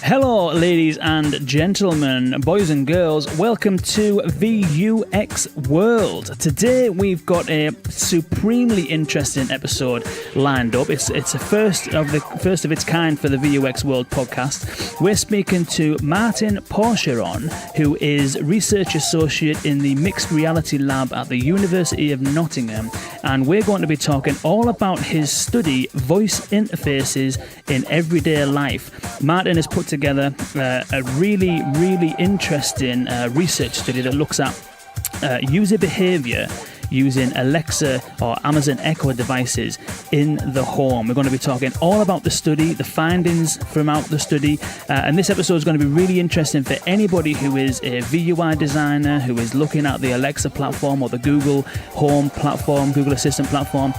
Hello, ladies and gentlemen, boys and girls. Welcome to VUX World. Today we've got a supremely interesting episode lined up. It's a first of its kind for the VUX World podcast. We're speaking to Martin Porcheron, who is research associate in the Mixed Reality Lab at the University of Nottingham, and we're going to be talking all about his study, voice interfaces in everyday life. Martin has put together a really interesting research study that looks at user behavior using Alexa or Amazon Echo devices in the home. We're going to be talking all about the study, the findings from out the study, and this episode is going to be really interesting for anybody who is a VUI designer, who is looking at the Alexa platform or the Google Home platform, Google Assistant platform.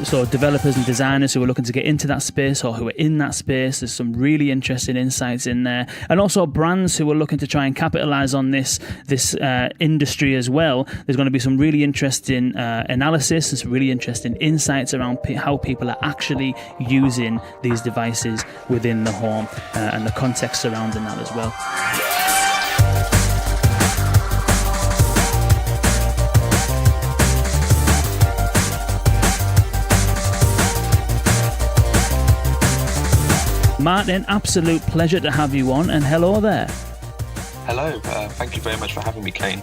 So developers and designers who are looking to get into that space or who are in that space. There's some really interesting insights in there, and also brands who are looking to try and capitalize on this industry as well. There's going to be some really interesting analysis and some really interesting insights around how people are actually using these devices within the home and the context surrounding that as well. Martin, absolute pleasure to have you on, and hello there. Hello, thank you very much for having me, Kane.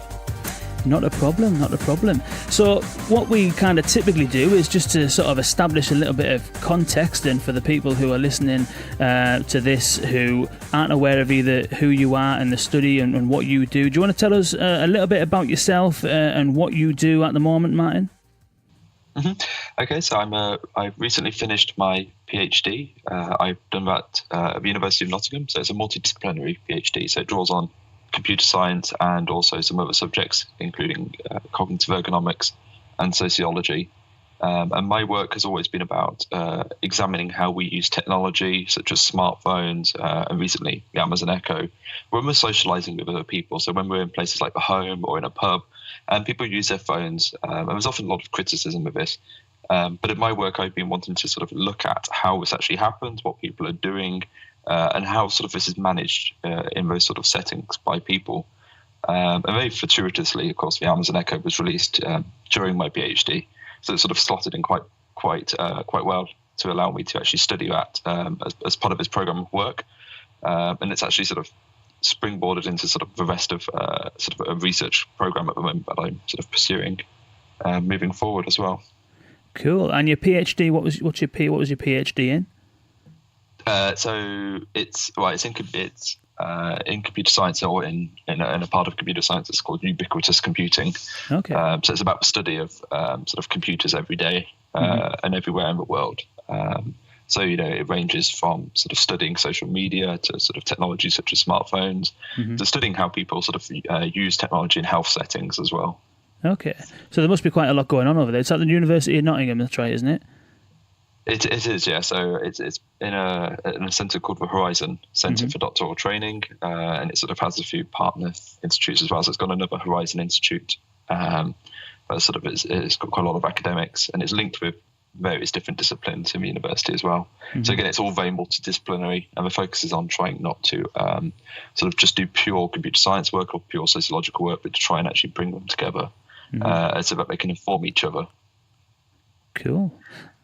Not a problem. So what we kind of typically do is just to sort of establish a little bit of context, and for the people who are listening to this who aren't aware of either who you are and the study and what you do you want to tell us a little bit about yourself and what you do at the moment, Martin? Mm-hmm. Okay, so I've recently finished my PhD. I've done that at the University of Nottingham, so it's a multidisciplinary PhD, so it draws on computer science and also some other subjects, including cognitive ergonomics and sociology. And my work has always been about examining how we use technology, such as smartphones and recently the Amazon Echo, when we're socializing with other people. So when we're in places like the home or in a pub, and people use their phones, and there's often a lot of criticism of this. But in my work, I've been wanting to sort of look at how this actually happens, what people are doing, and how sort of this is managed in those sort of settings by people. And very fortuitously, of course, the Amazon Echo was released during my PhD, so it sort of slotted in quite well to allow me to actually study that as part of this program of work. And it's actually sort of springboarded into sort of the rest of sort of a research program at the moment that I'm sort of pursuing moving forward as well. Cool. And your PhD, what was your PhD in? So it's in computer science, or in a part of computer science that's called ubiquitous computing. Okay. So it's about the study of sort of computers every day and everywhere in the world. So it ranges from sort of studying social media to sort of technology such as smartphones to studying how people sort of use technology in health settings as well. Okay. So there must be quite a lot going on over there. It's at the University of Nottingham, that's right, isn't it? It is, yeah. So it's in a centre called the Horizon Centre for Doctoral Training, and it sort of has a few partner institutes as well. So it's got another Horizon Institute, but sort of it's got quite a lot of academics, and it's linked with various different disciplines in the university as well. So again, it's all very multidisciplinary, and the focus is on trying not to sort of just do pure computer science work or pure sociological work, but to try and actually bring them together so that they can inform each other. Cool.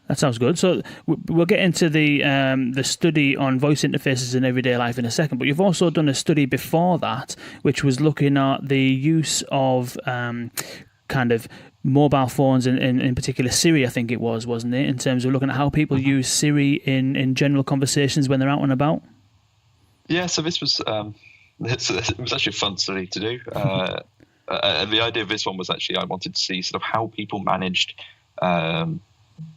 That sounds good. So we'll get into the study on voice interfaces in everyday life in a second, but you've also done a study before that, which was looking at the use of kind of mobile phones, in particular Siri, I think it was, wasn't it, in terms of looking at how people use Siri in general conversations when they're out and about? Yeah, so this was it was actually a fun study to do. And the idea of this one was actually I wanted to see sort of how people managed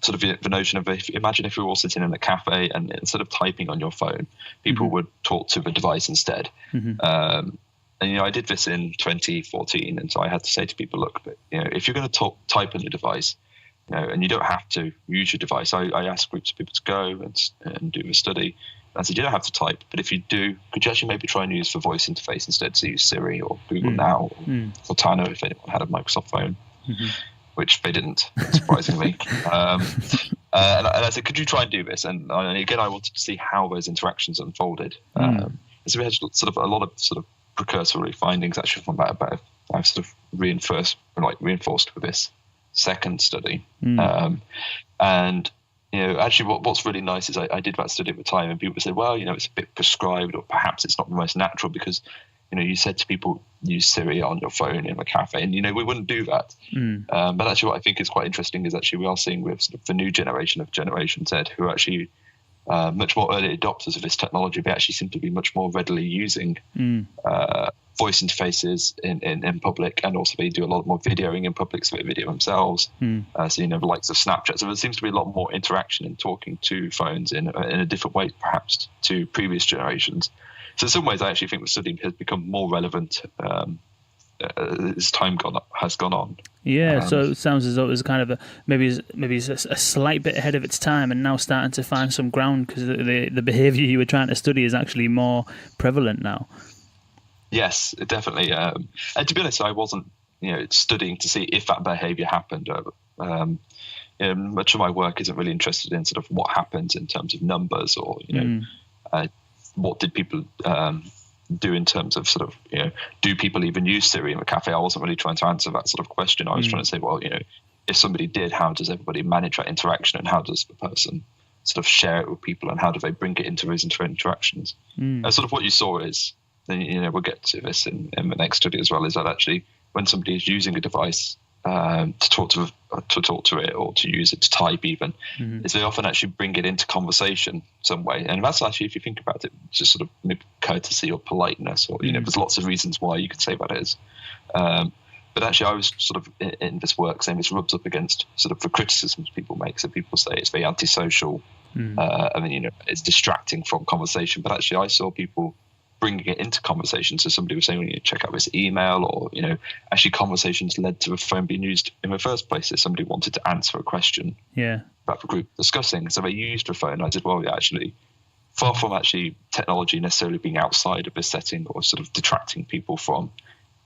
sort of the notion of imagine if we were all sitting in a cafe and instead of typing on your phone, people would talk to the device instead. And I did this in 2014, and so I had to say to people, look, if you're going to type on your device, and you don't have to use your device. I asked groups of people to go and do the study. And I said, you don't have to type, but if you do, could you actually maybe try and use the voice interface instead? So use Siri or Google Now or Cortana if anyone had a Microsoft phone. Which they didn't, surprisingly. And I said, could you try and do this? And again, I wanted to see how those interactions unfolded. So we had sort of a lot of sort of precursory findings actually from that, but I've sort of reinforced with this second study. And actually what's really nice is I did that study at the time, and people said, well, it's a bit prescribed, or perhaps it's not the most natural, because you said to people, use Siri on your phone in a cafe, and we wouldn't do that. But actually what I think is quite interesting is actually we are seeing with sort of the new generation of Generation Z, who are actually much more early adopters of this technology. They actually seem to be much more readily using voice interfaces in public, and also they do a lot more videoing in public, so they video themselves. So the likes of Snapchat. So there seems to be a lot more interaction in talking to phones in a different way, perhaps, to previous generations. So in some ways, I actually think the study has become more relevant as time has gone on. Yeah, so it sounds as though it was kind of maybe it's a slight bit ahead of its time, and now starting to find some ground, because the behaviour you were trying to study is actually more prevalent now. Yes, definitely. And to be honest, I wasn't studying to see if that behaviour happened. Much of my work isn't really interested in sort of what happens in terms of numbers, or what did people do in terms of sort of, do people even use Siri in the cafe? I wasn't really trying to answer that sort of question. I was trying to say, well, if somebody did, how does everybody manage that interaction, and how does the person sort of share it with people, and how do they bring it into those interactions? And sort of what you saw is, then we'll get to this in the next study as well, is that actually when somebody is using a device to talk to it, or to use it to type even, is they often actually bring it into conversation some way. And that's actually, if you think about it, just sort of maybe courtesy or politeness, or there's lots of reasons why you could say that is. But actually, I was sort of in this work saying this rubs up against sort of the criticisms people make. So people say it's very antisocial. It's distracting from conversation. But actually, I saw people bringing it into conversation. So somebody was saying, when you check out this email, or actually conversations led to the phone being used in the first place. If somebody wanted to answer a question about the group discussing, so they used the phone. I said, well, actually, far from actually technology necessarily being outside of this setting, or sort of detracting people from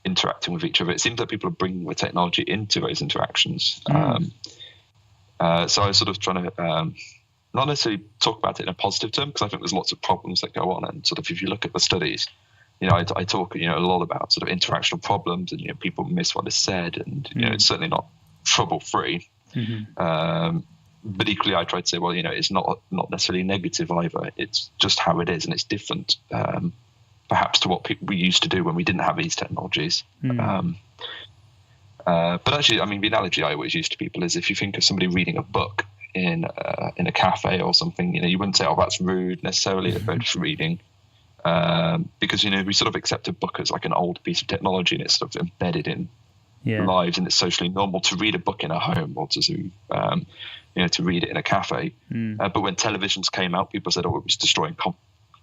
interacting with each other, it seems that people are bringing the technology into those interactions. So I was sort of trying to not necessarily talk about it in a positive term, because I think there's lots of problems that go on. And sort of, if you look at the studies, I talk, a lot about sort of interactional problems, and, people miss what is said, and, it's certainly not trouble-free. But equally, I try to say, well, it's not necessarily negative either. It's just how it is, and it's different, perhaps, to what we used to do when we didn't have these technologies. But actually, I mean, the analogy I always use to people is, if you think of somebody reading a book in a cafe or something, you wouldn't say, oh, that's rude necessarily, if they're just reading, because we sort of accept a book as like an old piece of technology, and it's sort of embedded in lives, and it's socially normal to read a book in a home, or to read it in a cafe. But when televisions came out, people said, oh, it was destroying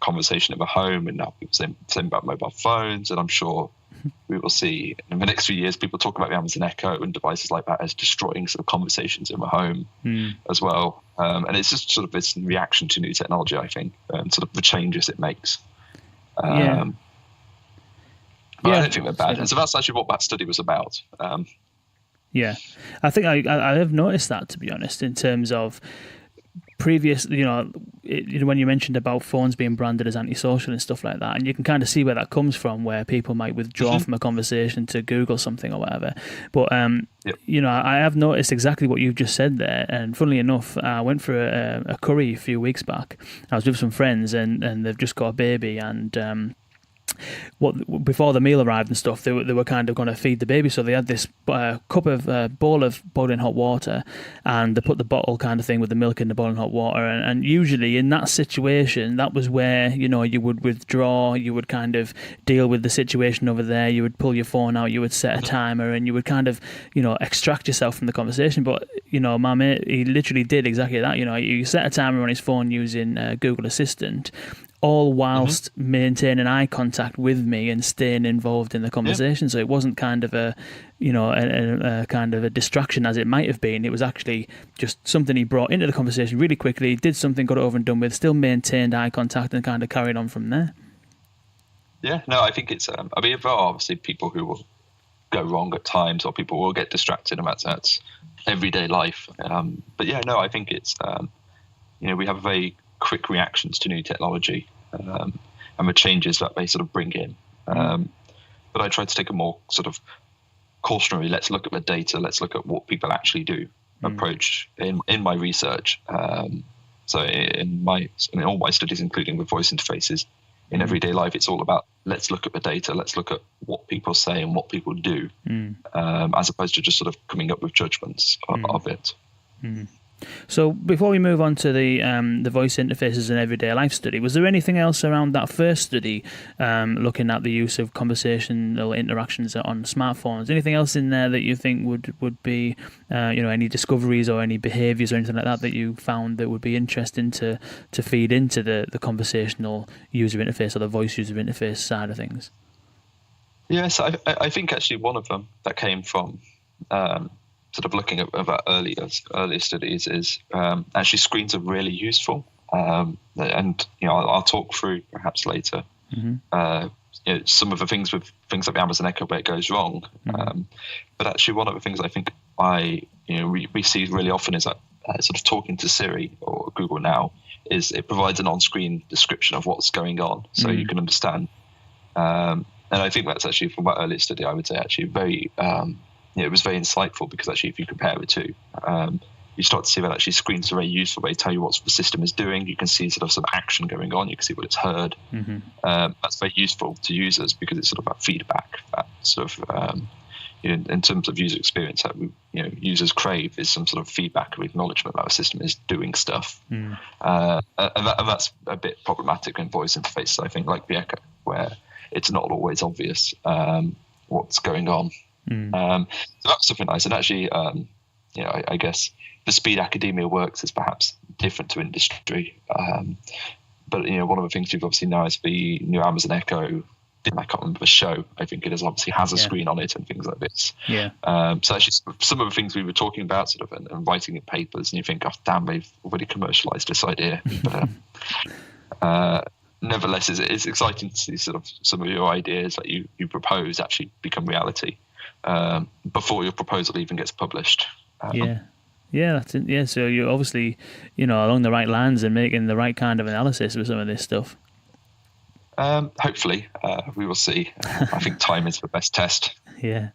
conversation in the home, and now people say same about mobile phones. And I'm sure we will see in the next few years people talk about the Amazon Echo and devices like that as destroying sort of conversations in the home as well. And it's just sort of this reaction to new technology, I think, and sort of the changes it makes. But I don't think they're bad. And so that's actually what that study was about. I think I have noticed that, to be honest, in terms of previous, when you mentioned about phones being branded as antisocial and stuff like that, and you can kind of see where that comes from, where people might withdraw from a conversation to Google something or whatever. But I have noticed exactly what you've just said there. And funnily enough, I went for a curry a few weeks back. I was with some friends, and they've just got a baby, and before the meal arrived and stuff, they were kind of going to feed the baby, so they had this bowl of boiling hot water, and they put the bottle kind of thing with the milk in the boiling hot water, and usually in that situation, that was where you would withdraw, you would kind of deal with the situation over there, you would pull your phone out, you would set a timer, and you would kind of extract yourself from the conversation. But my mate, he literally did exactly that. He set a timer on his phone using Google Assistant, all whilst maintaining eye contact with me and staying involved in the conversation. So it wasn't kind of a kind of a distraction as it might have been. It was actually just something he brought into the conversation really quickly, did something, got it over and done with, still maintained eye contact, and kind of carried on from there. Yeah, no, I think it's, there are obviously people who will go wrong at times, or people will get distracted, and that's everyday life. But yeah, no, I think it's we have very quick reactions to new technology and the changes that they sort of bring in. But I try to take a more sort of cautionary, let's look at the data, let's look at what people actually do approach in my research. So in all my studies, including with voice interfaces, in everyday life, it's all about let's look at the data, let's look at what people say and what people do, as opposed to just sort of coming up with judgments of it. So before we move on to the voice interfaces and everyday life study, was there anything else around that first study looking at the use of conversational interactions on smartphones? Anything else in there that you think would be any discoveries or any behaviours or anything like that you found that would be interesting to feed into the conversational user interface or the voice user interface side of things? Yes, I think actually one of them that came from sort of looking at our earlier studies is actually screens are really useful, and I'll talk through perhaps later some of the things with things like the Amazon Echo where it goes wrong. But actually one of the things I think we see really often is that sort of talking to Siri or Google Now is it provides an on-screen description of what's going on, so you can understand. And I think that's actually from my earlier study, I would say actually very it was very insightful, because actually if you compare the two, you start to see that actually screens are very useful. They tell you what the system is doing. You can see sort of some action going on. You can see what it's heard. That's very useful to users because it's sort of that feedback, that sort of in terms of user experience that users crave is some sort of feedback or acknowledgement that our system is doing stuff. And that's a bit problematic in voice interfaces, I think, like the Echo, where it's not always obvious what's going on. So that's something nice. And actually, I guess the speed academia works is perhaps different to industry. But one of the things we've obviously now is the new Amazon Echo. I can't remember the show. I think it is obviously has a screen on it and things like this. So actually, some of the things we were talking about, sort of, and writing in papers, and you think, oh damn, they've already commercialized this idea. But nevertheless, it's exciting to see sort of some of your ideas that you propose actually become reality before your proposal even gets published. That's it. Yeah, so you're obviously along the right lines and making the right kind of analysis with some of this stuff. Hopefully, we will see. I think time is the best test. Yeah.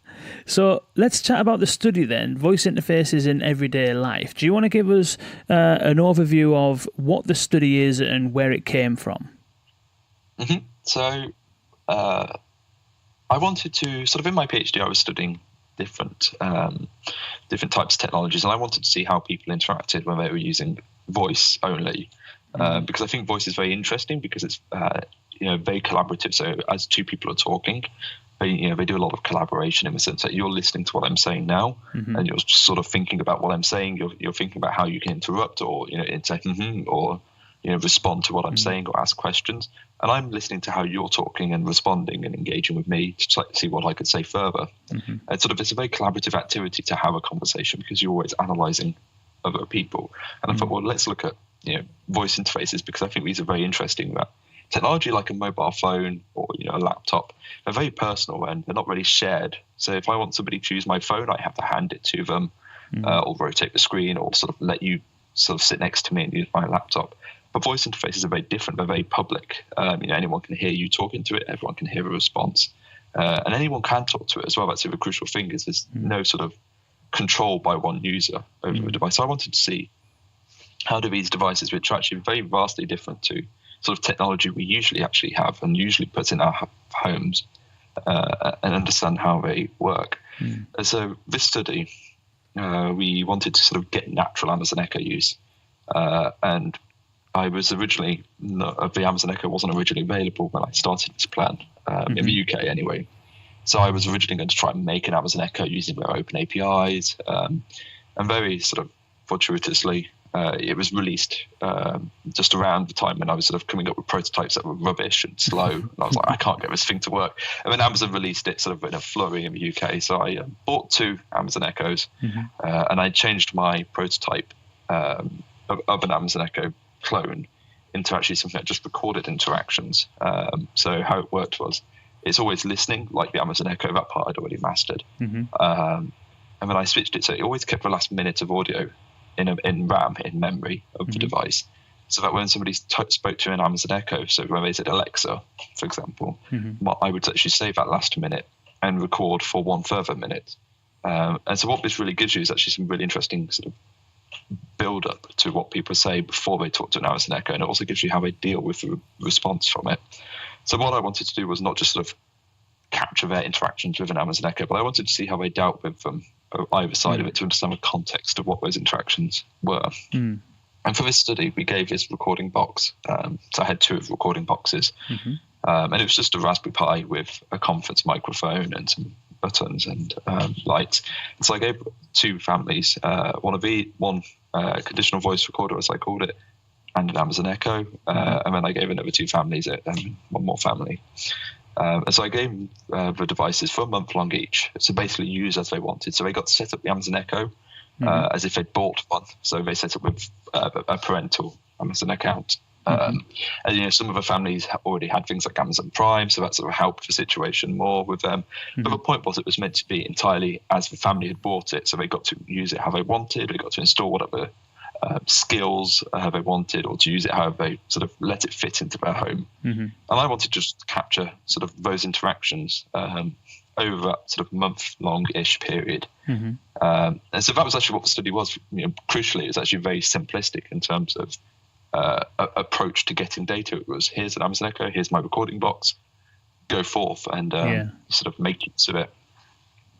So let's chat about the study then, voice interfaces in everyday life. Do you want to give us an overview of what the study is and where it came from? So I wanted to sort of, in my PhD, I was studying different types of technologies, and I wanted to see how people interacted when they were using voice only, because I think voice is very interesting because it's very collaborative. So as two people are talking, they do a lot of collaboration in the sense that you're listening to what I'm saying now, and you're sort of thinking about what I'm saying. You're thinking about how you can interrupt, or say or respond to what I'm saying, or ask questions. And I'm listening to how you're talking and responding and engaging with me to try to see what I could say further. And it's a very collaborative activity to have a conversation because you're always analysing other people. And I thought, well, let's look at voice interfaces, because I think these are very interesting. That technology like a mobile phone or a laptop, they're very personal and they're not really shared. So if I want somebody to use my phone, I have to hand it to them, or rotate the screen, or sort of let you sort of sit next to me and use my laptop. But voice interfaces are very different. They're very public. Anyone can hear you talking to it. Everyone can hear a response. And anyone can talk to it as well. That's the crucial thing, is there's no sort of control by one user over the device. So I wanted to see how do these devices, which are actually very vastly different to sort of technology we usually actually have and usually put in our homes, and understand how they work. So this study, we wanted to sort of get natural Amazon Echo use. And I was originally, the Amazon Echo wasn't originally available when I started this plan, in the UK anyway. So I was originally going to try and make an Amazon Echo using their open APIs, and very sort of fortuitously, it was released just around the time when I was sort of coming up with prototypes that were rubbish and slow. And I was like, I can't get this thing to work. And then Amazon released it sort of in a flurry in the UK. So I bought 2 Amazon Echoes, and I changed my prototype of an Amazon Echo clone into actually something that just recorded interactions. So how it worked was it's always listening, like the Amazon Echo. That part I'd already mastered. And then I switched it, so it always kept the last minute of audio in RAM, in memory of the device, so that when somebody spoke to an Amazon Echo, so when they said Alexa, for example, I would actually save that last minute and record for one further minute. And so what this really gives you is actually some really interesting sort of build up to what people say before they talk to an Amazon Echo, and it also gives you how they deal with the response from it. So what I wanted to do was not just sort of capture their interactions with an Amazon Echo, but I wanted to see how they dealt with them, either side of it, to understand the context of what those interactions were. And for this study, we gave this recording box. So I had 2 recording boxes, and it was just a Raspberry Pi with a conference microphone and some buttons and lights. And so I gave 2 families, one conditional voice recorder, as I called it, and an Amazon Echo, and then I gave another 2 families one more family. And so I gave the devices for a month long each, so basically use as they wanted. So they got to set up the Amazon Echo as if they'd bought one. So they set up with a parental Amazon account. And some of the families already had things like Amazon Prime, so that sort of helped the situation more with them. But the point was, it was meant to be entirely as the family had bought it, so they got to use it how they wanted. They got to install whatever skills they wanted, or to use it however they sort of let it fit into their home. And I wanted to just capture sort of those interactions over that sort of month-long-ish period. And so that was actually what the study was. Crucially, it was actually very simplistic in terms of approach to getting data. It was, here's an Amazon Echo, here's my recording box, go forth and sort of make use of it.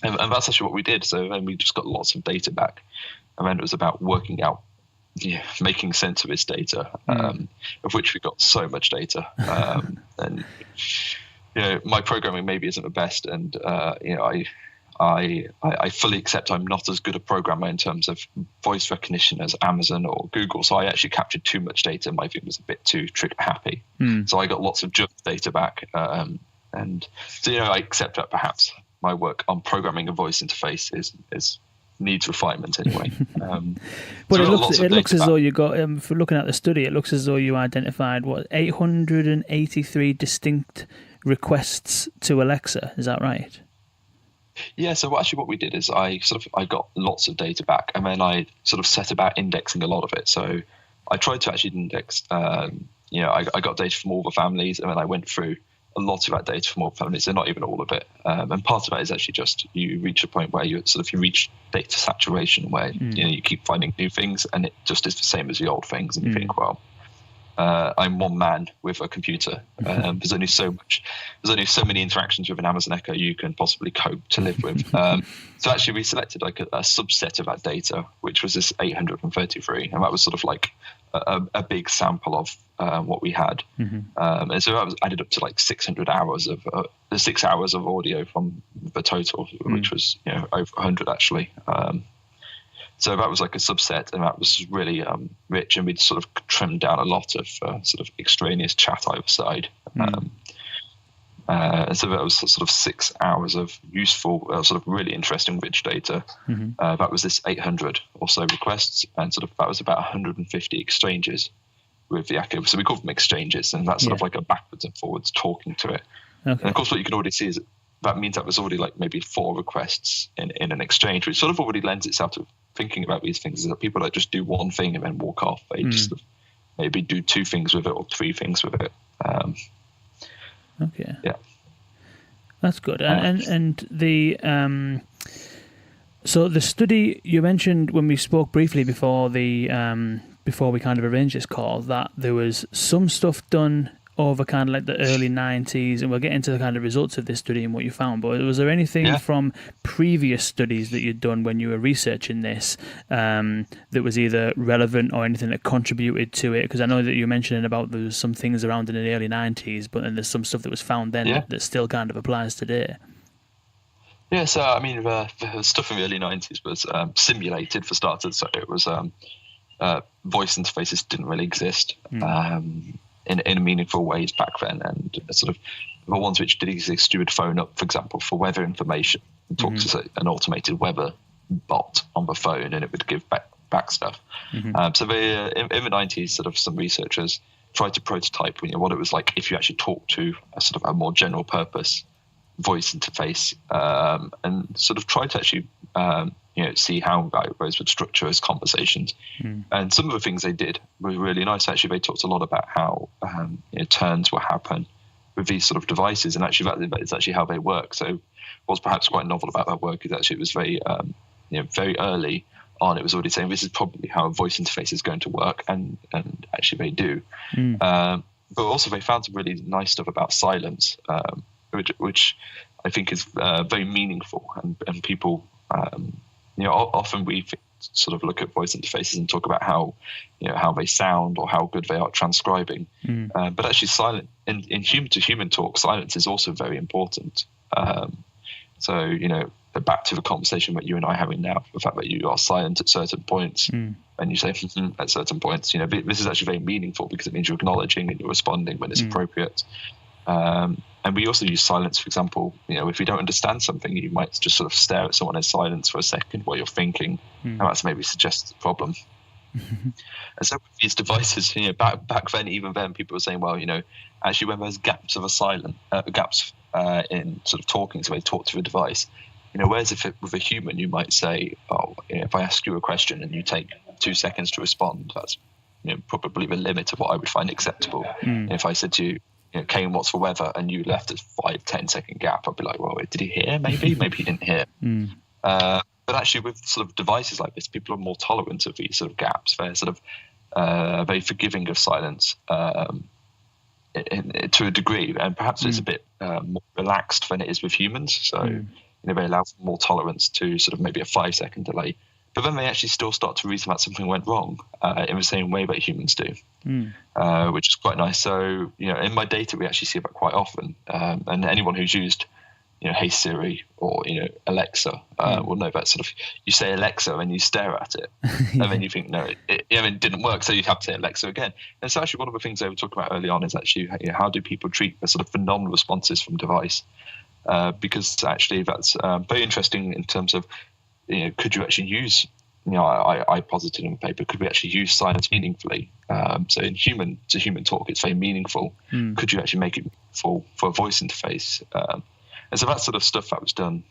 And that's actually what we did. So then we just got lots of data back. And then it was about working out, making sense of this data, of which we got so much data. And my programming maybe isn't the best, and I fully accept I'm not as good a programmer in terms of voice recognition as Amazon or Google. So I actually captured too much data. My thing was a bit too trigger happy. So I got lots of junk data back. And so, I accept that perhaps my work on programming a voice interface is needs refinement anyway. But so it looks as though you got, for looking at the study, it looks as though you identified 883 distinct requests to Alexa. Is that right? Yeah, so actually what we did is I got lots of data back, and then I sort of set about indexing a lot of it. So I tried to actually index, I got data from all the families, and then I went through a lot of that data from all the families, and not even all of it. And part of that is actually just you reach a point where you reach data saturation, where you keep finding new things, and it just is the same as the old things, and you think, well, I'm one man with a computer. There's only so many interactions with an Amazon Echo you can possibly cope to live with. So actually, we selected like a subset of that data, which was this 833, and that was sort of like a big sample of what we had. And so that was added up to like 600 hours of 6 hours of audio from the total, which was over 100 actually. So that was like a subset, and that was really rich, and we'd sort of trimmed down a lot of sort of extraneous chat either side. And so that was sort of 6 hours of useful, sort of really interesting, rich data. That was this 800 or so requests, and sort of that was about 150 exchanges with the Echo. So we call them exchanges, and that's sort of like a backwards and forwards talking to it. And of course, what you can already see is that means that was already like maybe 4 requests in an exchange, which sort of already lends itself to thinking about these things, is that people don't just do one thing and then walk off. They just sort of maybe do 2 things with it or 3 things with it. Okay. Yeah. That's good. And the so the study you mentioned when we spoke briefly before we kind of arranged this call, that there was some stuff done over kind of like the early 90s, and we'll get into the kind of results of this study and what you found, but was there anything from previous studies that you'd done when you were researching this that was either relevant or anything that contributed to it? Because I know that you were mentioning about there was some things around in the early 90s, but then there's some stuff that was found then that still kind of applies today. Yeah, so I mean, the stuff in the early 90s was simulated for starters, so it was voice interfaces didn't really exist in meaningful ways back then, and sort of the ones which did exist, you would phone up, for example, for weather information and talk to an automated weather bot on the phone, and it would give back stuff. So in the 90s, sort of some researchers tried to prototype what it was like if you actually talked to a sort of a more general purpose voice interface, and sort of try to actually see how those would structure as conversations. And some of the things they did were really nice. Actually, they talked a lot about how turns will happen with these sort of devices, and actually that is actually how they work. So what's perhaps quite novel about that work is actually it was very very early on. It was already saying this is probably how a voice interface is going to work, and actually they do. But also they found some really nice stuff about silence, which I think is very meaningful, and people often we sort of look at voice interfaces and talk about how they sound or how good they are at transcribing, but actually silent in human to human talk, silence is also very important. So back to the conversation that you and I are having now, the fact that you are silent at certain points and you say at certain points, this is actually very meaningful because it means you're acknowledging and you're responding when it's appropriate. And we also use silence, for example, if you don't understand something, you might just sort of stare at someone in silence for a second while you're thinking, and that's maybe suggests a problem. And so with these devices, back then, even then, people were saying, well, actually when there's gaps of a silent, gaps in sort of talking, so they talk to the device, whereas if with a human, you might say, oh, if I ask you a question and you take 2 seconds to respond, that's probably the limit of what I would find acceptable. If I said to you, Kane, what's the weather? And you left a 5-10 second gap, I'd be like, well, did he hear? Maybe he didn't hear. But actually with sort of devices like this, people are more tolerant of these sort of gaps. They're sort of very forgiving of silence to a degree, and perhaps it's a bit more relaxed than it is with humans. So they allow for more tolerance to sort of maybe a 5-second delay. But then they actually still start to reason that something went wrong in the same way that humans do, which is quite nice. So, in my data, we actually see that quite often. And anyone who's used, Hey Siri or, Alexa will know that sort of, you say Alexa and you stare at it and then you think, no, it didn't work. So you have to say Alexa again. And so actually one of the things they were talking about early on is actually, how do people treat the sort of the non-responses from device? Because actually that's very interesting in terms of, could you actually use, I posited in the paper, could we actually use silence meaningfully? So in human to human talk, it's very meaningful. Could you actually make it meaningful for a voice interface? And so that sort of stuff that was done,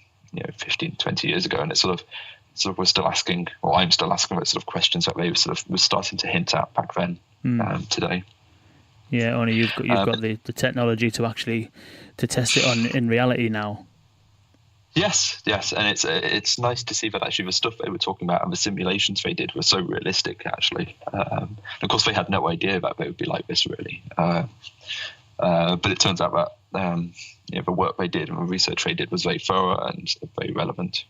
15, 20 years ago, and it's sort of we're still asking, or I'm still asking those sort of questions that they were starting to hint at back then today. Yeah, only you've got the technology to actually to test it on in reality now. Yes, and it's nice to see that actually the stuff they were talking about and the simulations they did were so realistic. Actually, of course they had no idea that they would be like this really, but it turns out that the work they did and the research they did was very thorough and very relevant.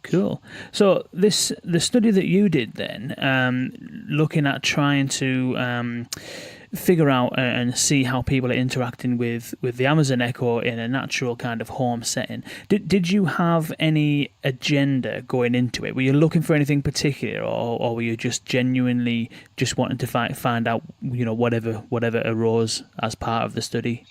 Cool. So the study that you did then, looking at trying to figure out and see how people are interacting with the Amazon Echo in a natural kind of home setting. Did you have any agenda going into it? Were you looking for anything particular, or were you just genuinely just wanting to find out, whatever arose as part of the study?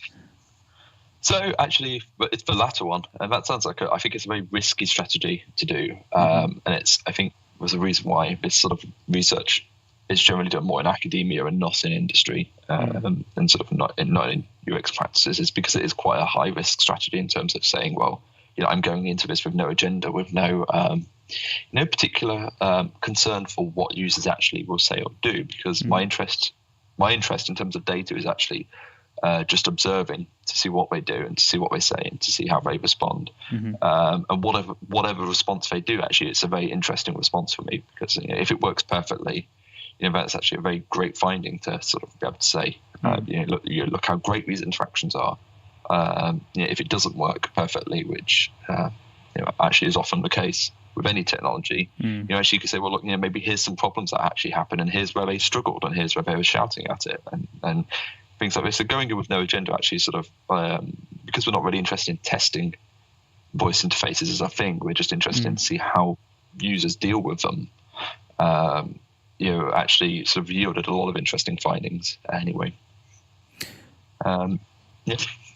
So actually, it's the latter one, and that sounds like I think it's a very risky strategy to do, and I think was the reason why this sort of research is generally done more in academia and not in industry, and sort of not in UX practices, is because it is quite a high risk strategy in terms of saying, well, I'm going into this with no agenda, with no particular concern for what users actually will say or do, because my interest in terms of data is actually just observing to see what they do and to see what they say and to see how they respond. And whatever response they do, actually, it's a very interesting response for me, because if it works perfectly, that's actually a very great finding to sort of be able to say, look how great these interactions are. If it doesn't work perfectly, which actually is often the case with any technology, actually you could say, well, look, maybe here's some problems that actually happen, and here's where they struggled, and here's where they were shouting at it, and things like this. So going in with no agenda, actually, sort of because we're not really interested in testing voice interfaces as a thing, we're just interested in to see how users deal with them. Actually sort of yielded a lot of interesting findings anyway.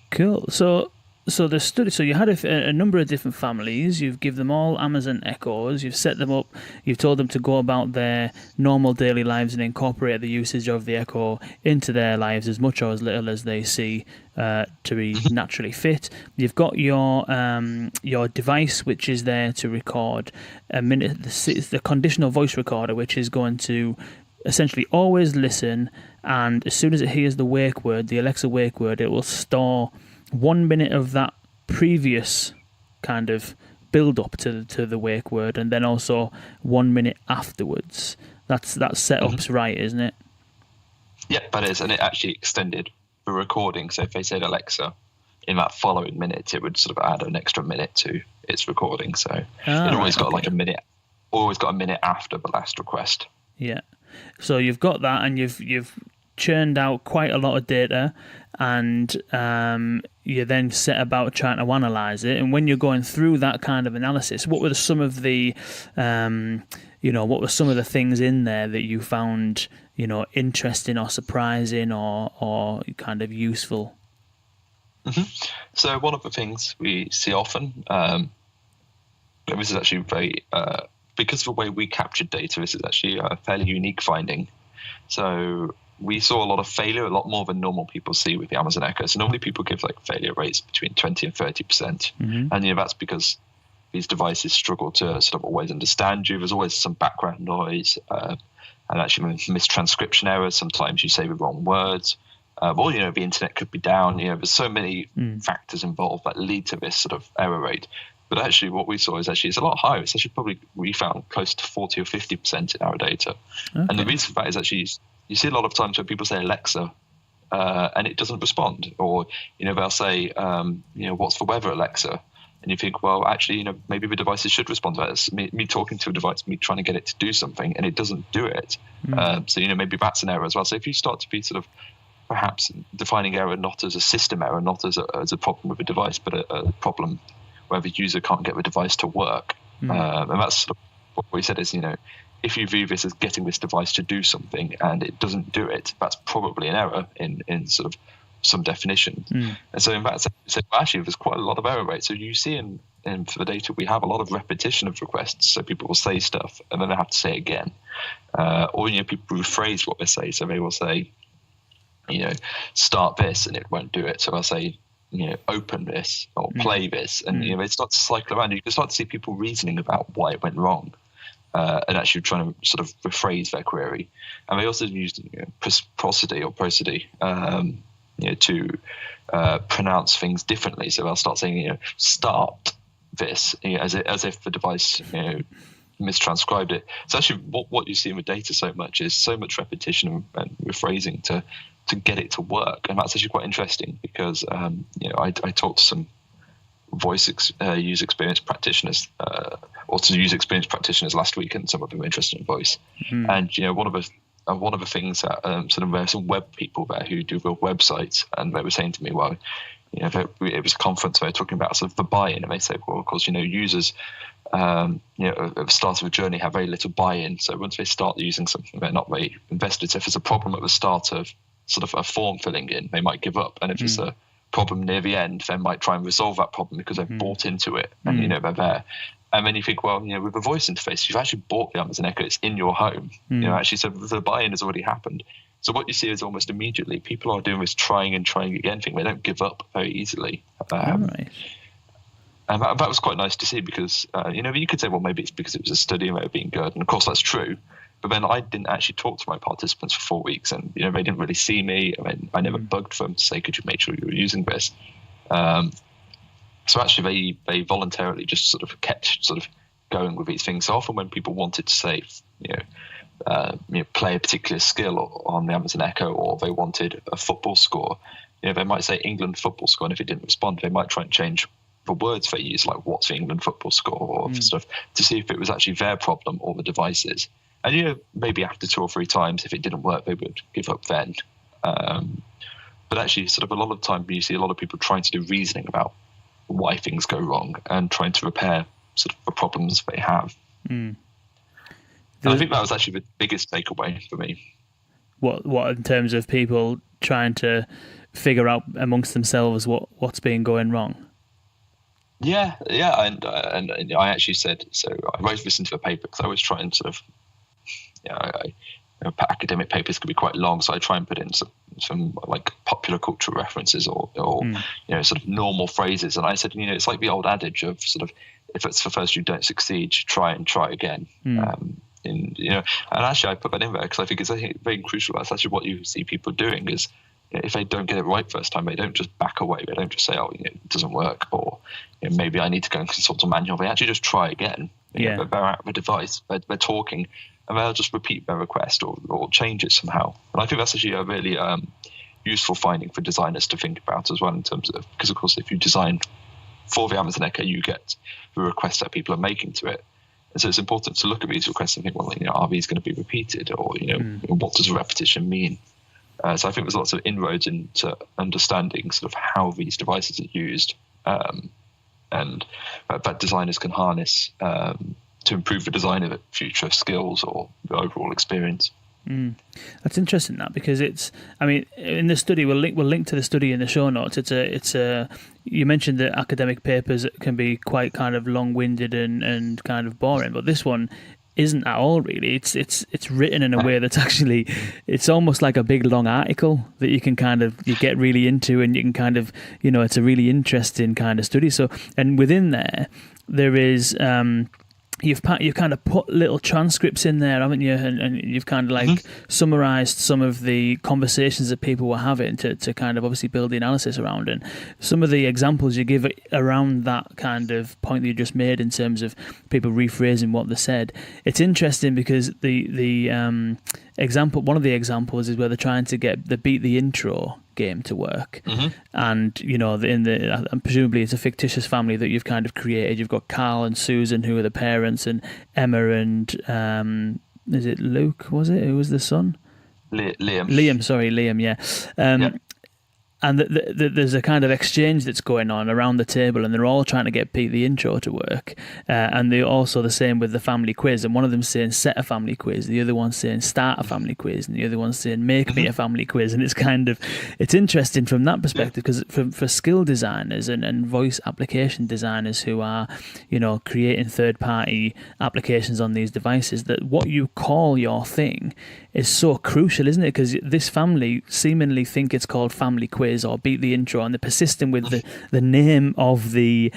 Cool. So So the study. So you had a number of different families. You've given them all Amazon Echoes. You've set them up. You've told them to go about their normal daily lives and incorporate the usage of the Echo into their lives as much or as little as they see to be naturally fit. You've got your device, which is there to record a minute. The conditional voice recorder, which is going to essentially always listen, and as soon as it hears the wake word, the Alexa wake word, it will store 1 minute of that previous kind of build up to the wake word, and then also 1 minute afterwards. That setup's right, isn't it? Yeah, that is, and it actually extended the recording. So if they said Alexa, in that following minute, it would sort of add an extra minute to its recording. So it always got like a minute, always got a minute after the last request. Yeah. So you've got that, and you've churned out quite a lot of data, and you then set about trying to analyze it. And when you're going through that kind of analysis, what were some of the what were some of the things in there that you found interesting or surprising or kind of useful? So one of the things we see often, and this is actually very because of the way we captured data, this is actually a fairly unique finding. So we saw a lot of failure, a lot more than normal people see with the Amazon Echo. So normally people give like failure rates between 20 and 30%. And that's because these devices struggle to sort of always understand you. There's always some background noise and actually mistranscription errors. Sometimes you say the wrong words. Or, the internet could be down. There's so many factors involved that lead to this sort of error rate. But actually what we saw is actually it's a lot higher. It's actually probably, we found close to 40 or 50% in our data. Okay. And the reason for that is actually you see a lot of times when people say Alexa and it doesn't respond. Or, they'll say, what's the weather, Alexa? And you think, well, actually, maybe the devices should respond to that. It's me talking to a device, me trying to get it to do something, and it doesn't do it. So, maybe that's an error as well. So if you start to be sort of perhaps defining error not as a system error, not as a problem with a device, but a problem where the user can't get the device to work. And that's sort of what we said is, if you view this as getting this device to do something and it doesn't do it, that's probably an error in sort of some definition. And so in that sense, actually there's quite a lot of error rate. So you see in for the data, we have a lot of repetition of requests. So people will say stuff and then they have to say it again. Or, people rephrase what they say. So they will say, start this and it won't do it. So I'll say, open this or play this. And, they start to cycle around. You can start to see people reasoning about why it went wrong. And actually trying to sort of rephrase their query. And they also used prosody to pronounce things differently. So they'll start saying, start this, as if the device, mistranscribed it. So actually what you see in the data so much is so much repetition and rephrasing to get it to work. And that's actually quite interesting because, I talked to some user experience practitioners or to user experience practitioners last week, and some of them were interested in voice. And one of the things that sort of there are some web people there who do real websites, and they were saying to me, well, it was a conference where they were talking about sort of the buy-in, and they say, well, of course, users at the start of a journey have very little buy-in. So once they start using something, they're not very invested. So if there's a problem at the start of sort of a form filling in, they might give up. And if it's a problem near the end, they might try and resolve that problem because they've bought into it and they're there. And then you think, well, with a voice interface, you've actually bought the Amazon Echo, it's in your home. Actually, so the buy-in has already happened. So what you see is almost immediately people are doing this trying and trying again thing. They don't give up very easily. Right. And that was quite nice to see because you could say, well, maybe it's because it was a study and they were being good, and of course that's true. But then I didn't actually talk to my participants for 4 weeks, and they didn't really see me. I mean, I never bugged them to say, could you make sure you were using this? So actually, they voluntarily just sort of kept sort of going with these things. So often when people wanted to say, play a particular skill on the Amazon Echo, or they wanted a football score, they might say England football score, and if it didn't respond, they might try and change the words they use, like what's the England football score, or stuff, to see if it was actually their problem or the device's. And maybe after 2 or 3 times, if it didn't work, they would give up then. But actually, sort of a lot of time, you see a lot of people trying to do reasoning about why things go wrong and trying to repair sort of the problems they have. And I think that was actually the biggest takeaway for me. What in terms of people trying to figure out amongst themselves what's been going wrong? Yeah, and I actually said so. I wrote this into the paper because I always try and sort of, academic papers can be quite long, so I try and put in some like popular cultural references or sort of normal phrases. And I said, it's like the old adage of sort of, if it's the first you don't succeed, try and try again. And actually I put that in there because I think it's very crucial. That's actually what you see people doing is, if they don't get it right first time, they don't just back away. They don't just say, it doesn't work, or maybe I need to go and consult a manual. They actually just try again. They're out of a device, they're talking, and they'll just repeat their request or change it somehow. And I think that's actually a really useful finding for designers to think about as well, in terms of, because of course if you design for the Amazon Echo, you get the requests that people are making to it. And so it's important to look at these requests and think, well, are these going to be repeated, or what does repetition mean? So I think there's lots of inroads into understanding sort of how these devices are used, and that designers can harness to improve the design of future skills or the overall experience. That's interesting, that, because in the study, we'll link to the study in the show notes. You mentioned that academic papers can be quite kind of long-winded and kind of boring, but this one isn't at all, really. It's written in a way that's actually, it's almost like a big long article that you get really into, and you can kind of, it's a really interesting kind of study. So, and within there is you've kind of put little transcripts in there, haven't you? And you've kind of like summarized some of the conversations that people were having to kind of obviously build the analysis around. And some of the examples you give around that kind of point that you just made in terms of people rephrasing what they said. It's interesting because the example, one of the examples is where they're trying to get the Beat the Intro game to work, and and presumably it's a fictitious family that you've kind of created. You've got Carl and Susan, who are the parents, and Emma and is it Luke? Was it who was the son? Liam. Sorry, Liam. Yeah. And there's a kind of exchange that's going on around the table, and they're all trying to get Beat the Intro to work. And they're also the same with the family quiz. And one of them's saying, set a family quiz. The other one's saying, start a family quiz. And the other one's saying, make me a family quiz. And it's interesting from that perspective, because for skill designers and voice application designers who are, creating third-party applications on these devices, that what you call your thing is so crucial, isn't it? Because this family seemingly think it's called family quiz or Beat the Intro, and they're persisting with the name of the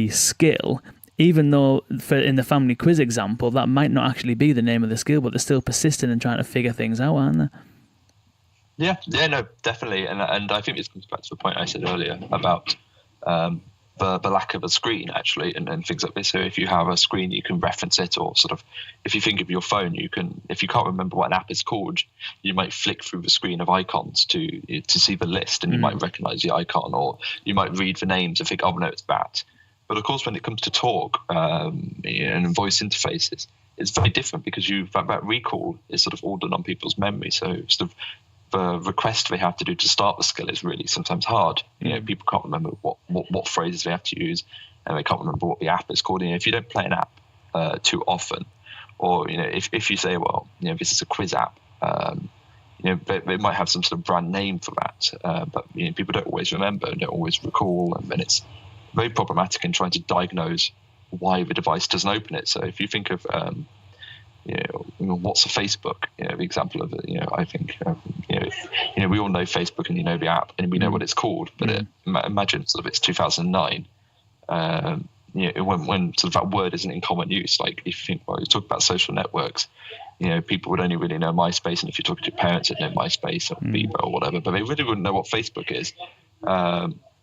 skill, even though in the family quiz example that might not actually be the name of the skill, but they're still persisting and trying to figure things out, aren't they? Yeah, no, definitely, and I think this comes back to the point I said earlier about the lack of a screen, actually, and things like this. So if you have a screen, you can reference it, or sort of, if you think of your phone, you can, if you can't remember what an app is called, you might flick through the screen of icons to see the list, and you might recognize the icon, or you might read the names and think, oh no, it's that. But of course, when it comes to talk and voice interfaces, it's very different, because that recall is sort of all done on people's memory. So sort of the request they have to do to start the skill is really sometimes hard. People can't remember what phrases they have to use, and they can't remember what the app is called. If you don't play an app too often, or if you say, well, this is a quiz app, they might have some sort of brand name for that, but people don't always remember and don't always recall, and then it's very problematic in trying to diagnose why the device doesn't open it. So if you think of what's a Facebook? The example of it. I think we all know Facebook, and the app, and we know what it's called. But imagine sort of it's 2009. When sort of that word isn't in common use. Like if you think, well, you talk about social networks, people would only really know MySpace, and if you're talking to parents, they'd know MySpace or Bebo or whatever, but they really wouldn't know what Facebook is.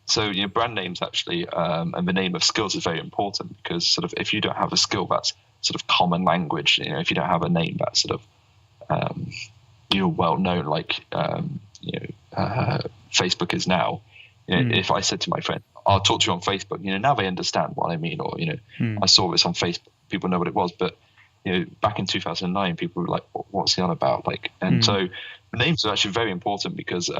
So brand names actually, and the name of skills is very important, because sort of if you don't have a skill that's sort of common language, if you don't have a name that's sort of well known, like Facebook is now. If I said to my friend, I'll talk to you on Facebook, now they understand what I mean, or I saw this on Facebook, people know what it was. But back in 2009, people were like, what's he on about? So names are actually very important, because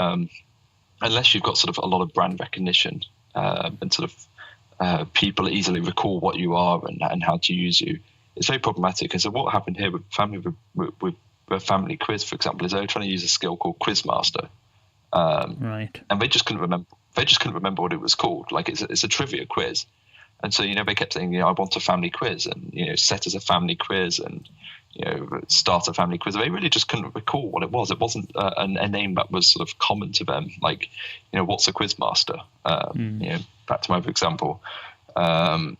unless you've got sort of a lot of brand recognition, and sort of people easily recall what you are and how to use you, it's very problematic. And so what happened here with family quiz, for example, is they were trying to use a skill called Quizmaster, right? And they just couldn't remember. They just couldn't remember what it was called. Like it's a trivia quiz, And so, they kept saying, I want a family quiz, and, set as a family quiz, and, start a family quiz. They really just couldn't recall what it was. It wasn't a name that was sort of common to them. Like, what's a quizmaster? Back to my example. And,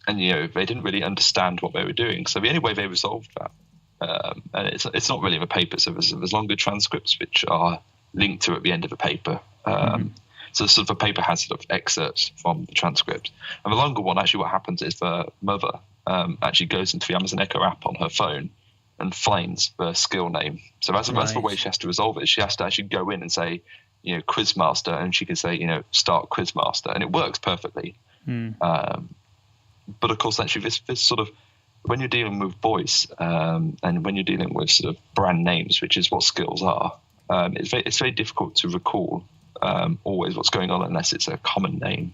they didn't really understand what they were doing. So the only way they resolved that, and it's not really in the paper, so there's longer transcripts which are linked to at the end of the paper. So sort of the paper has sort of excerpts from the transcript. And the longer one, actually what happens is the mother actually goes into the Amazon Echo app on her phone and finds the skill name. So that's the way she has to resolve it. She has to actually go in and say, Quizmaster, and she can say, start Quizmaster, and it works perfectly. But of course, actually, this sort of, when you're dealing with voice and when you're dealing with sort of brand names, which is what skills are, it's very difficult to recall always what's going on unless it's a common name.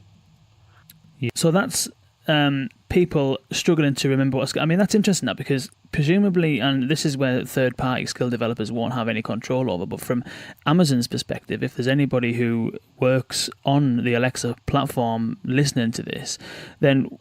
Yeah. So that's people struggling to remember what's. I mean, that's interesting, that, because presumably, and this is where third-party skill developers won't have any control over, but from Amazon's perspective, if there's anybody who works on the Alexa platform listening to this, then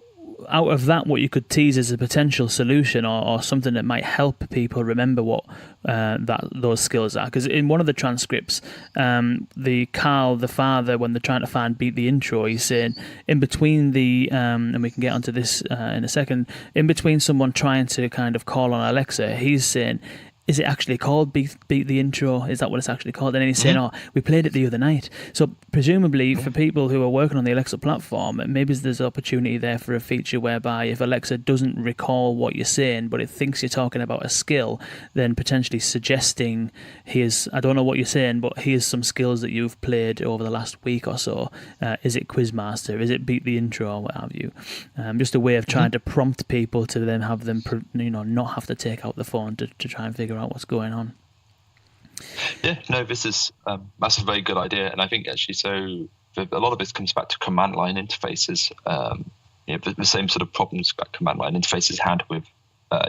out of that, what you could tease as a potential solution or something that might help people remember what those skills are. Because in one of the transcripts, Carl, the father, when they're trying to find beat the intro, he's saying in between and we can get onto this in a second, in between someone trying to kind of call on Alexa, he's saying, is it actually called Beat the Intro? Is that what it's actually called? And then he's saying, oh, we played it the other night. So presumably for people who are working on the Alexa platform, maybe there's opportunity there for a feature whereby if Alexa doesn't recall what you're saying, but it thinks you're talking about a skill, then potentially suggesting, I don't know what you're saying, but here's some skills that you've played over the last week or so. Is it Quizmaster? Is it Beat the Intro? Or what have you? Just a way of trying to prompt people to then have them, not have to take out the phone to try and figure out what's going on. Yeah, no, that's a very good idea, and I think actually a lot of this comes back to command line interfaces. The same sort of problems that command line interfaces had with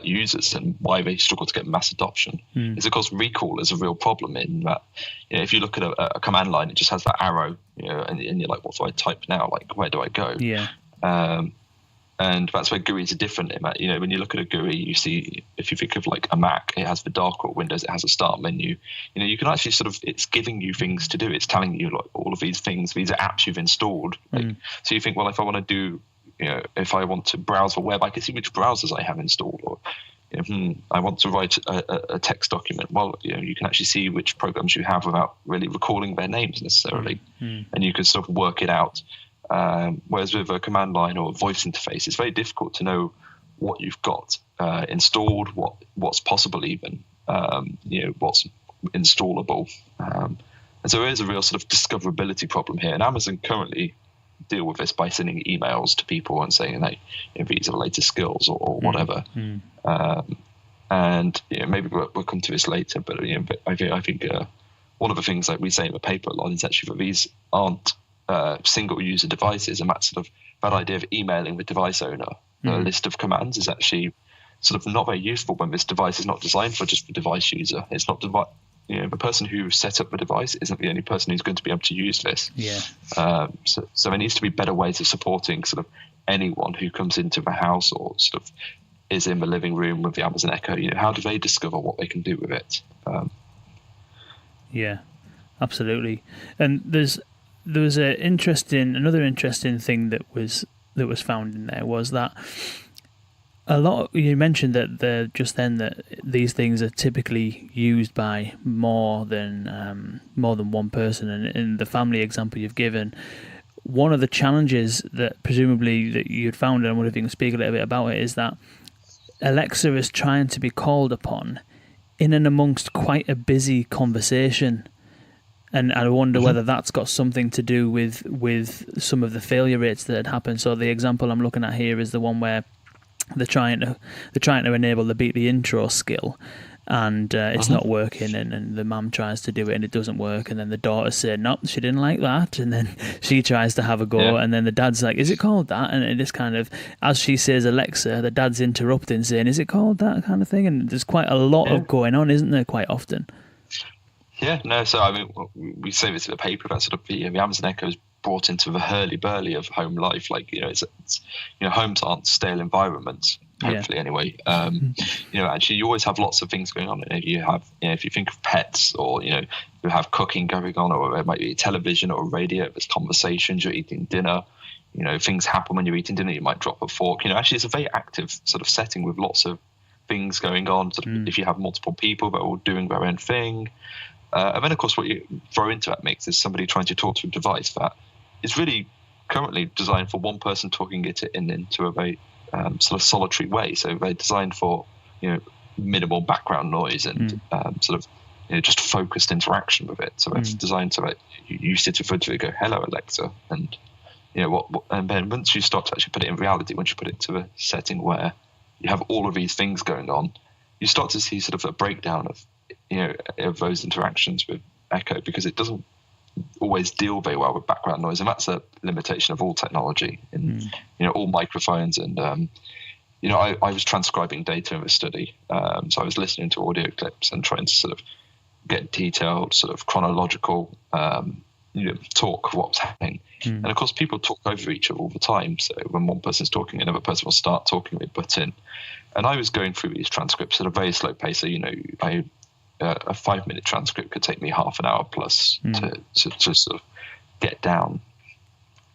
users and why they struggle to get mass adoption is, of course, recall is a real problem in that. If you look at a command line, it just has that arrow, and you're like, what do I type now? Like, where do I go? Yeah. And that's where GUIs are different. When you look at a GUI, you see, if you think of like a Mac, it has the dark windows, it has a start menu. You can actually it's giving you things to do. It's telling you like all of these things, these are apps you've installed. So you think, well, if I want to do, if I want to browse the web, I can see which browsers I have installed. Or I want to write a text document. Well, you can actually see which programs you have without really recalling their names necessarily, and you can sort of work it out. Whereas with a command line or a voice interface, it's very difficult to know what you've got installed, what's possible even, what's installable. And so there is a real sort of discoverability problem here. And Amazon currently deal with this by sending emails to people and saying, hey, these are the latest skills or whatever. And maybe we'll come to this later, but I think one of the things like we say in the paper a lot is actually that these aren't single user devices, and that idea of emailing the device owner a list of commands is actually sort of not very useful when this device is not designed for just the device user. It's not the person who set up the device isn't the only person who's going to be able to use this. So there needs to be better ways of supporting sort of anyone who comes into the house or sort of is in the living room with the Amazon Echo. How do they discover what they can do with it? Yeah, absolutely. And there was another interesting thing that was found in there was that you mentioned that that these things are typically used by more than one person, and in the family example you've given, one of the challenges that presumably that you'd found, and I wonder if you can speak a little bit about it, is that Alexa is trying to be called upon in and amongst quite a busy conversation. And I wonder whether that's got something to do with some of the failure rates that had happened. So the example I'm looking at here is the one where they're trying to enable the Beat the Intro skill, and it's not working, and the mum tries to do it and it doesn't work, and then the daughter said no, she didn't like that, and then she tries to have a go, and then the dad's like, is it called that? And it is kind of, as she says Alexa, the dad's interrupting saying, is it called that, kind of thing? And there's quite a lot of going on, isn't there, quite often? Yeah, no, so I mean, we say this in the paper about sort of the Amazon Echo's brought into the hurly-burly of home life. Like, it's homes aren't stale environments, hopefully anyway. Actually, you always have lots of things going on. And if you think of pets, or, you have cooking going on, or it might be television or radio, there's conversations, you're eating dinner, things happen when you're eating dinner, you might drop a fork. Actually, it's a very active sort of setting with lots of things going on. Sort of, if you have multiple people that are all doing their own thing. And then, of course, what you throw into that mix is somebody trying to talk to a device that is really currently designed for one person talking it into a very sort of solitary way. So they're designed for, minimal background noise and just focused interaction with it. So it's designed so that you sit in front of it and go, "Hello, Alexa," and and then once you start to actually put it in reality, once you put it to a setting where you have all of these things going on, you start to see sort of a breakdown of those interactions with Echo, because it doesn't always deal very well with background noise, and that's a limitation of all technology in all microphones. And I was transcribing data in the study, so I was listening to audio clips and trying to sort of get detailed, sort of chronological talk of what's happening. And of course, people talk over each other all the time. So when one person's talking, another person will start talking with butt in. And I was going through these transcripts at a very slow pace. So, a 5-minute transcript could take me half an hour plus to sort of get down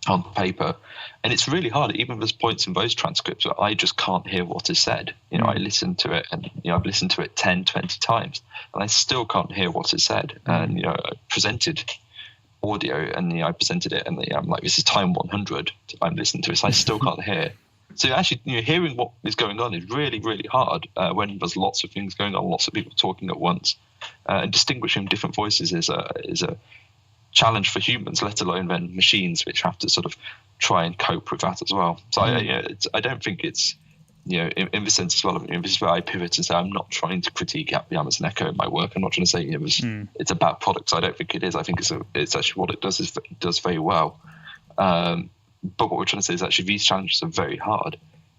on paper. And it's really hard. Even there's points in those transcripts where I just can't hear what is said. I listen to it, and I've listened to it 10, 20 times, and I still can't hear what is said. And I presented audio, and I presented it, and I'm like, this is time 100. I'm listening to it, so I still can't hear. So actually, hearing what is going on is really, really hard when there's lots of things going on, lots of people talking at once, and distinguishing different voices is a challenge for humans, let alone then machines, which have to sort of try and cope with that as well. So I don't think it's in the sense as well. This is where I pivot and say I'm not trying to critique the Amazon Echo in my work. I'm not trying to say it's a bad product. So I don't think it is. I think it's actually what it does is it does very well. But what we're trying to say is actually these challenges are very hard.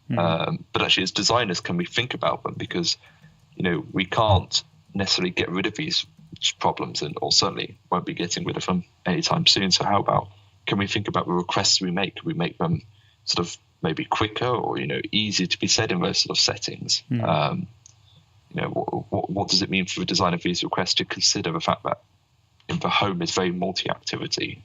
But actually, as designers, can we think about them? Because we can't necessarily get rid of these problems, or certainly won't be getting rid of them anytime soon. So how about, can we think about the requests we make? Can we make them sort of maybe quicker, or easier to be said in those sort of settings? What does it mean for the design of these requests to consider the fact that the home is very multi-activity,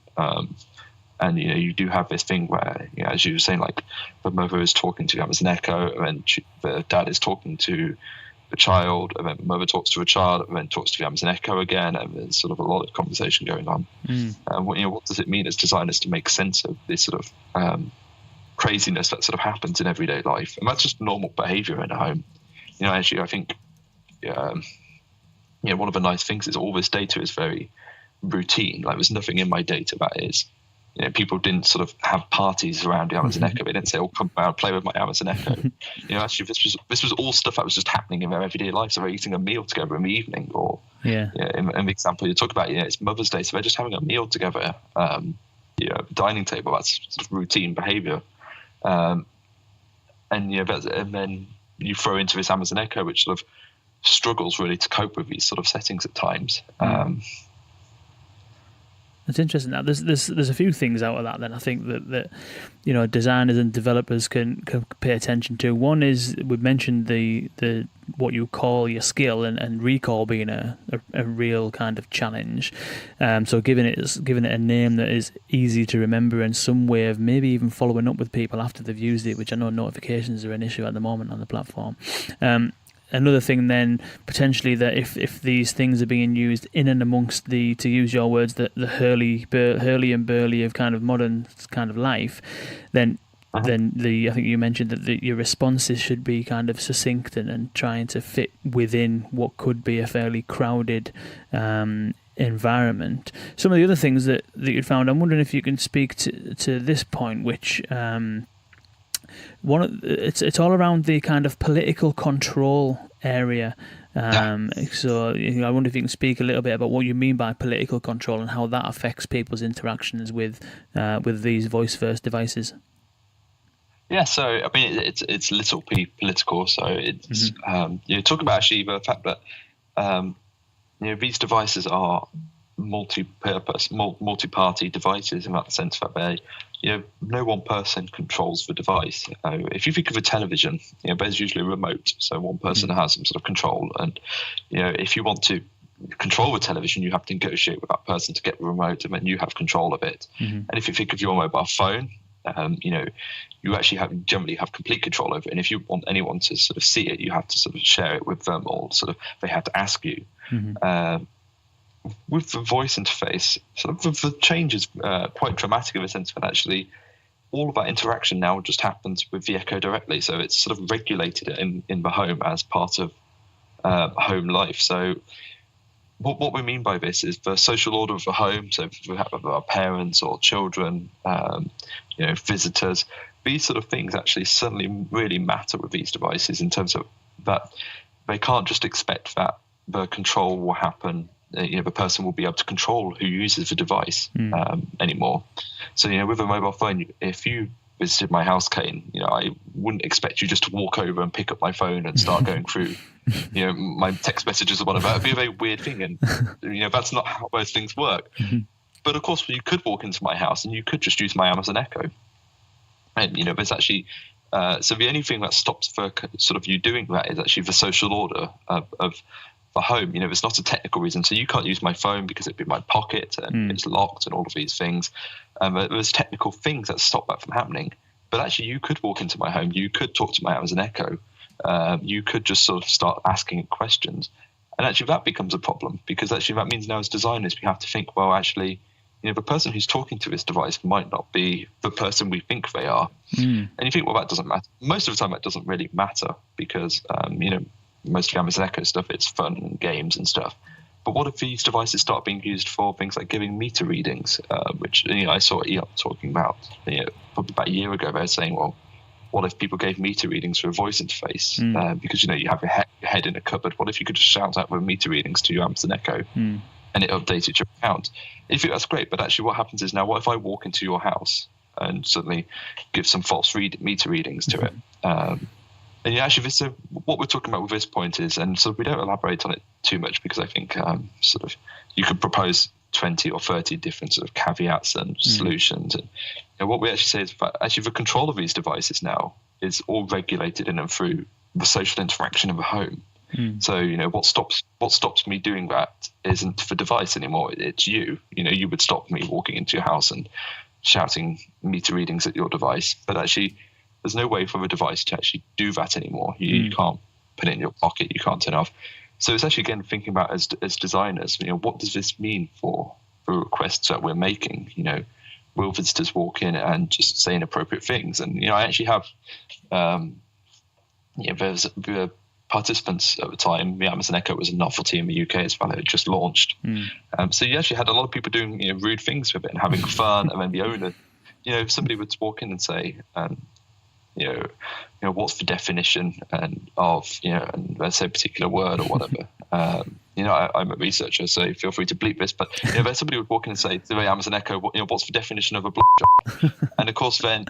and you do have this thing where, as you were saying, like the mother is talking to Amazon Echo, and then the dad is talking to the child, and then the mother talks to a child, and then talks to the Amazon Echo again, and there's sort of a lot of conversation going on. And what does it mean as designers to make sense of this sort of craziness that sort of happens in everyday life? And that's just normal behavior in a home. Actually, I think one of the nice things is all this data is very routine. Like, there's nothing in my data that is, people didn't sort of have parties around the Amazon Echo. They didn't say, "Oh, come out, play with my Amazon Echo." Actually, this was all stuff that was just happening in their everyday life. So they're eating a meal together in the evening, or in the example you talk about, it's Mother's Day, so they're just having a meal together, dining table. That's sort of routine behavior. And then you throw into this Amazon Echo, which sort of struggles really to cope with these sort of settings at times. It's interesting. Now, there's a few things out of that. Then I think that designers and developers can pay attention to. One is, we've mentioned the what you call your skill, and recall being a real kind of challenge. So giving it a name that is easy to remember, and some way of maybe even following up with people after they've used it, which I know notifications are an issue at the moment on the platform. Another thing then, potentially, that if these things are being used in and amongst the, to use your words, the hurly and burly of kind of modern kind of life, then I think you mentioned that your responses should be kind of succinct and trying to fit within what could be a fairly crowded environment. Some of the other things that you found, I'm wondering if you can speak to this point, which it's all around the kind of political control area. So I wonder if you can speak a little bit about what you mean by political control and how that affects people's interactions with these voice first devices. Yeah, so I mean, it's little p political. So it's talk about actually the fact that these devices are multi-party devices in that sense that they, no one person controls the device. If you think of a television, there's usually a remote, so one person has some sort of control. And if you want to control the television, you have to negotiate with that person to get the remote, and then you have control of it. And if you think of your mobile phone, you actually generally have complete control over it. And if you want anyone to sort of see it, you have to sort of share it with them, or sort of they have to ask you. With the voice interface, sort of the change is quite dramatic in the sense that actually all of that interaction now just happens with the Echo directly. So it's sort of regulated in the home as part of home life. So what we mean by this is the social order of the home. So if we have our parents or children, visitors, these sort of things actually suddenly really matter with these devices, in terms of that they can't just expect that the control will happen. The person will be able to control who uses the device anymore. So, with a mobile phone, if you visited my house, Kane, I wouldn't expect you just to walk over and pick up my phone and start going through, my text messages or whatever. That'd be a very weird thing. And, that's not how those things work. But of course, you could walk into my house and you could just use my Amazon Echo. And, there's actually, so the only thing that stops for sort of you doing that is actually the social order of the home. It's not a technical reason. So you can't use my phone because it'd be in my pocket and it's locked and all of these things. There's technical things that stop that from happening. But actually, you could walk into my home. You could talk to my Amazon Echo. You could just sort of start asking it questions. And actually, that becomes a problem, because actually that means now as designers, we have to think, well, actually, the person who's talking to this device might not be the person we think they are. And you think, well, that doesn't matter. Most of the time, that doesn't really matter, because, most of the Amazon Echo stuff, it's fun and games and stuff. But what if these devices start being used for things like giving meter readings, which I saw Eon talking about, probably about a year ago. They were saying, well, what if people gave meter readings through a voice interface? Because, you have your head in a cupboard. What if you could just shout out with meter readings to your Amazon Echo and it updated your account? You think that's great, but actually what happens is now, what if I walk into your house and suddenly give some false meter readings to it? And actually, what we're talking about with this point is, and so we don't elaborate on it too much, because I think sort of you could propose 20 or 30 different sort of caveats and solutions. And what we actually say is that actually the control of these devices now is all regulated in and through the social interaction of the home. So, what stops me doing that isn't the device anymore. It's you. You would stop me walking into your house and shouting meter readings at your device. But actually, there's no way for a device to actually do that anymore. You can't put it in your pocket. You can't turn it off. So it's actually, again, thinking about as designers, what does this mean for requests that we're making? Will visitors walk in and just say inappropriate things? And, I actually have, there's the participants at the time. The Amazon Echo was a novelty in the UK as well. It had just launched. So you actually had a lot of people doing rude things with it and having fun. And then the owner, if somebody would walk in and say, what's the definition of and let's say a particular word or whatever. I'm a researcher, so feel free to bleep this. But if somebody would walk in and say to the Amazon Echo, what's the definition of a blowjob? And of course, then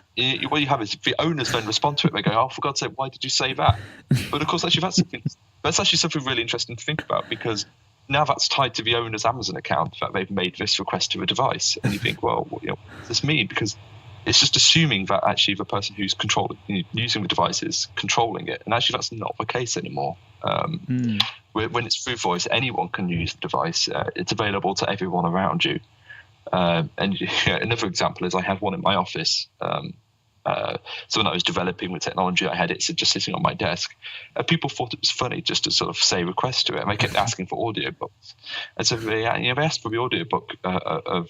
what you have is the owners then respond to it. They go, oh, for God's sake, why did you say that? But of course, actually, that's actually something really interesting to think about, because now that's tied to the owner's Amazon account that they've made this request to a device. And you think, well, what does this mean? Because it's just assuming that actually the person who's using the device is controlling it. And actually that's not the case anymore. When it's through voice, anyone can use the device. It's available to everyone around you. And another example is I had one in my office. So when I was developing with technology, I had it just sitting on my desk. People thought it was funny just to sort of say request to it, and they kept asking for audiobooks. And so they asked for the audiobook of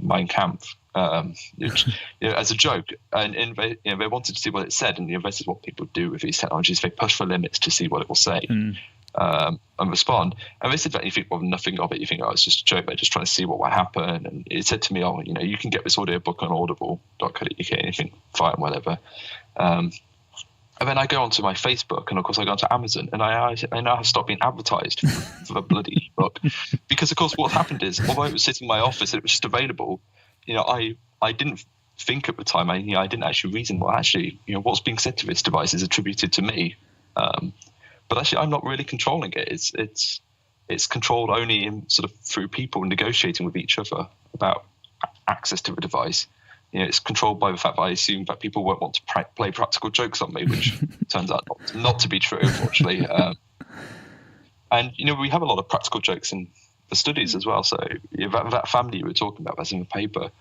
Mein Kampf, as a joke, and they wanted to see what it said. And this is what people do with these technologies: they push the limits to see what it will say. And respond. And they said that, you think, well, nothing of it. You think, oh, it's just a joke. They're just trying to see what will happen. And it said to me, oh, you can get this audiobook on audible.co.uk. And you think, fine, whatever. And then I go onto my Facebook, and of course I go onto Amazon, and I now have stopped being advertised for the bloody book. Because of course what happened is, although it was sitting in my office and it was just available, I didn't think at the time, I didn't actually reason, well, actually, what's being said to this device is attributed to me. But actually, I'm not really controlling it. It's it's controlled only in sort of through people negotiating with each other about access to a device. It's controlled by the fact that I assume that people won't want to play practical jokes on me, which turns out not to be true, unfortunately. And we have a lot of practical jokes in the studies as well. So that family you were talking about, that's in the paper,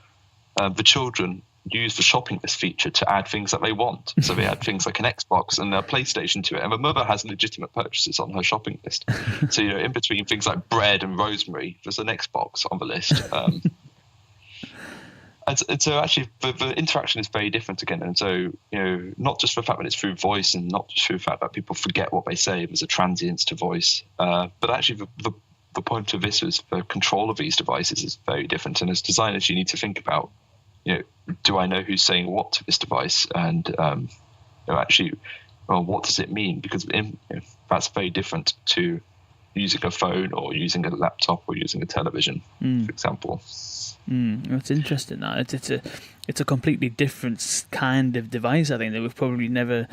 the children use the shopping list feature to add things that they want. So they add things like an Xbox and a PlayStation to it, and the mother has legitimate purchases on her shopping list. So in between things like bread and rosemary, there's an Xbox on the list. And so actually the interaction is very different again. And so, not just the fact that it's through voice and not just through the fact that people forget what they say, there's a transience to voice, but actually the point of this is the control of these devices is very different. And as designers, you need to think about, do I know who's saying what to this device? And actually, well, what does it mean? Because that's very different to using a phone or using a laptop or using a television, for example. It's interesting that it's a completely different kind of device. I think that we've probably never.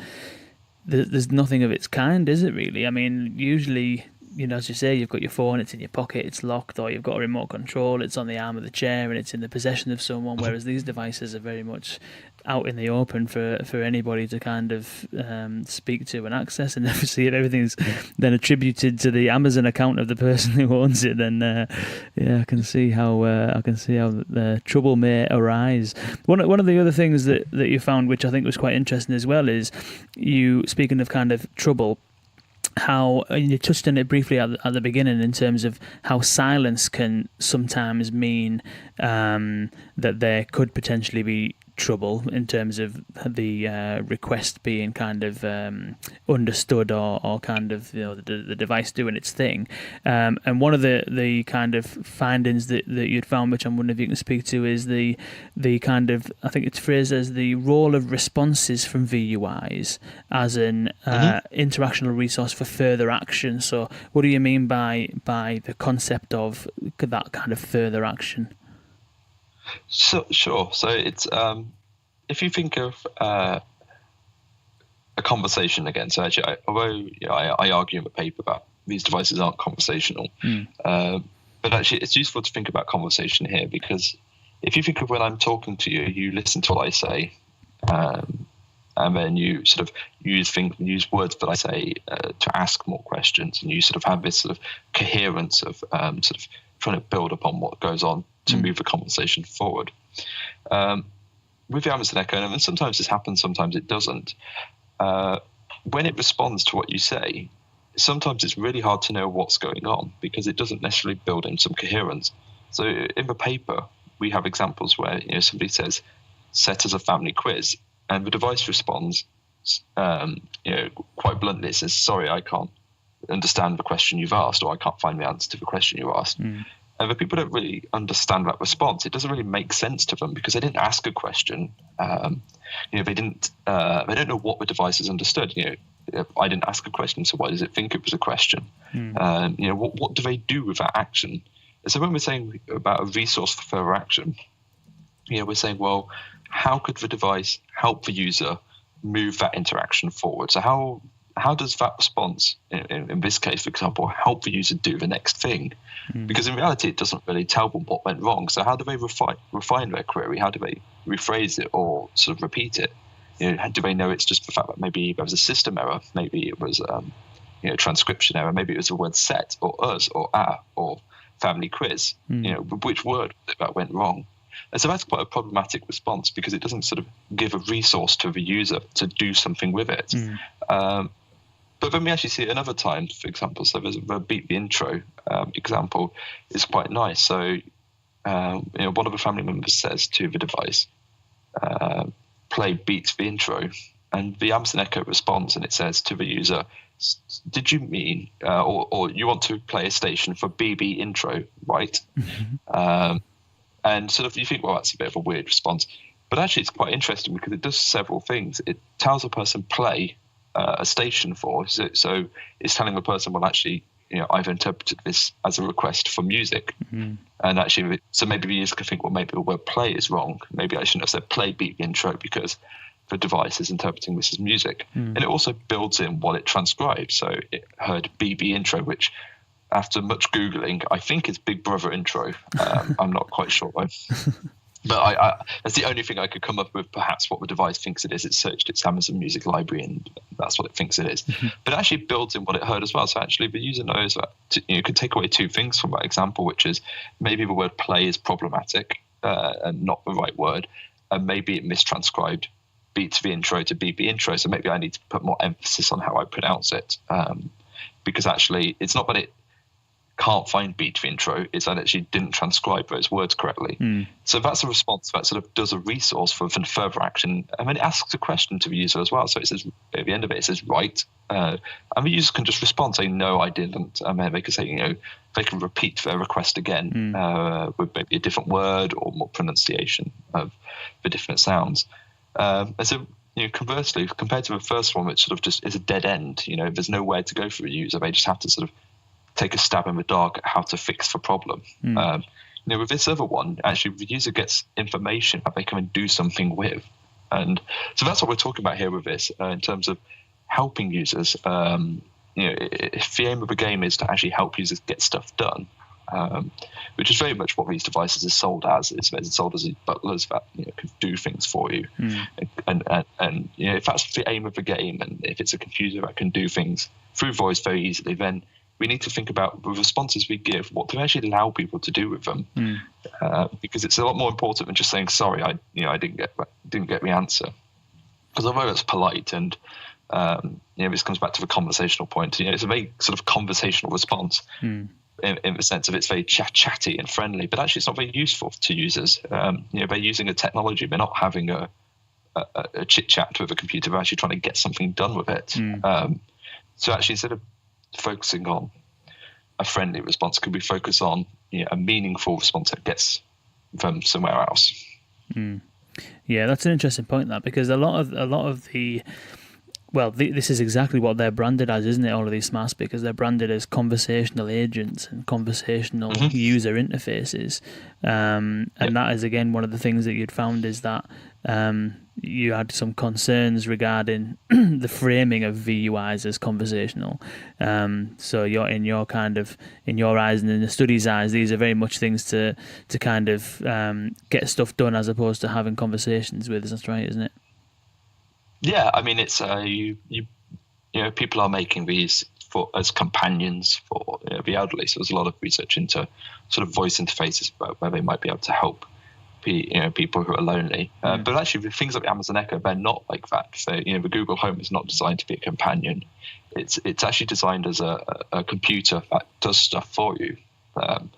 There's nothing of its kind, is it really? I mean, usually, as you say, you've got your phone, it's in your pocket, it's locked, or you've got a remote control, it's on the arm of the chair, and it's in the possession of someone. Whereas these devices are very much out in the open for anybody to kind of speak to and access. And obviously, if everything's then attributed to the Amazon account of the person who owns it, then I can see how the trouble may arise. One of the other things that you found, which I think was quite interesting as well, is you, speaking of kind of trouble, how you touched on it briefly at the beginning in terms of how silence can sometimes mean that there could potentially be trouble in terms of the request being kind of understood or kind of the device doing its thing. And one of the kind of findings that you'd found, which I'm wondering if you can speak to, is the kind of, I think it's phrased as the role of responses from VUIs as an interactional resource for further action. So what do you mean by the concept of that kind of further action? So, sure. So it's if you think of a conversation again. So actually, although I argue in the paper that these devices aren't conversational, but actually it's useful to think about conversation here, because if you think of when I'm talking to you, you listen to what I say, and then you sort of use words that I say to ask more questions, and you sort of have this sort of coherence of sort of trying to build upon what goes on to move the conversation forward. With the Amazon Echo, and sometimes this happens, sometimes it doesn't, when it responds to what you say, sometimes it's really hard to know what's going on because it doesn't necessarily build in some coherence. So in the paper, we have examples where somebody says, set as a family quiz, and the device responds quite bluntly. It says, sorry, I can't understand the question you've asked, or I can't find the answer to the question you asked. And the people don't really understand that response. It doesn't really make sense to them because they didn't ask a question. They don't know what the device has understood. I didn't ask a question, so why does it think it was a question? What do they do with that action? And so when we're saying about a resource for further action, we're saying, well, how could the device help the user move that interaction forward? So how does that response, in this case, for example, help the user do the next thing? Because in reality, it doesn't really tell them what went wrong. So how do they refine their query? How do they rephrase it or sort of repeat it? Do they know it's just the fact that maybe there was a system error, maybe it was transcription error, maybe it was the word set or us or or family quiz? Which word that went wrong? And so that's quite a problematic response because it doesn't sort of give a resource to the user to do something with it. But then we actually see it another time, for example. So there's the beat the intro example is quite nice. So one of the family members says to the device, play beat the intro, and the Amazon Echo responds and it says to the user, did you mean or you want to play a station for BB intro, right? And sort of you think, well, that's a bit of a weird response, but actually it's quite interesting because it does several things. It tells a person play a station for, so it's telling the person, well, actually, I've interpreted this as a request for music, and actually, so maybe the user could think, well, maybe the word play is wrong. Maybe I shouldn't have said play beat the intro because the device is interpreting this as music, and it also builds in what it transcribes. So it heard BB intro, which after much Googling, I think it's Big Brother intro. I'm not quite sure. But that's the only thing I could come up with, perhaps what the device thinks it is. It searched its Amazon Music library, and that's what it thinks it is. But it actually builds in what it heard as well. So actually the user knows that you could take away two things from that example, which is maybe the word play is problematic and not the right word, and maybe it mistranscribed beat to the intro to BB intro. So maybe I need to put more emphasis on how I pronounce it, because actually it's not that it can't find beat to the intro, it's that it actually didn't transcribe those words correctly. So that's a response that sort of does a resource for further action, and then it asks a question to the user as well. So it says, at the end of it, it says right, and the user can just respond saying no, I didn't, and then they can say, they can repeat their request again with maybe a different word or more pronunciation of the different sounds. And so, conversely, compared to the first one, which sort of just is a dead end, there's nowhere to go for a user. They just have to sort of take a stab in the dark at how to fix the problem. With this other one, actually, the user gets information that they can do something with. And so that's what we're talking about here with this, in terms of helping users. If the aim of the game is to actually help users get stuff done, which is very much what these devices are sold as. It's sold as butlers that can do things for you. And if that's the aim of the game, and if it's a computer that can do things through voice very easily, then we need to think about the responses we give, what to actually allow people to do with them, because it's a lot more important than just saying sorry, I didn't get the answer. Because although it's polite, and this comes back to the conversational point, it's a very sort of conversational response in the sense of it's very chatty and friendly, but actually it's not very useful to users. They're using a technology, they're not having a chit chat with a computer, they're actually trying to get something done with it. So actually, instead of focusing on a friendly response, could we focus on a meaningful response that gets them somewhere else? Yeah, that's an interesting point, that, because a lot of the this is exactly what they're branded as, isn't it? All of these smart speakers, they're branded as conversational agents and conversational user interfaces, and that is again one of the things that you'd found is that you had some concerns regarding the framing of VUIs as conversational. So you're in your eyes and in the study's eyes, these are very much things to kind of get stuff done as opposed to having conversations with. That's right, isn't it? Yeah, I mean, it's people are making these as companions for the elderly. So there's a lot of research into sort of voice interfaces where they might be able to help people who are lonely. But actually, with things like the Amazon Echo, they're not like that. So the Google Home is not designed to be a companion. It's actually designed as a computer that does stuff for you. And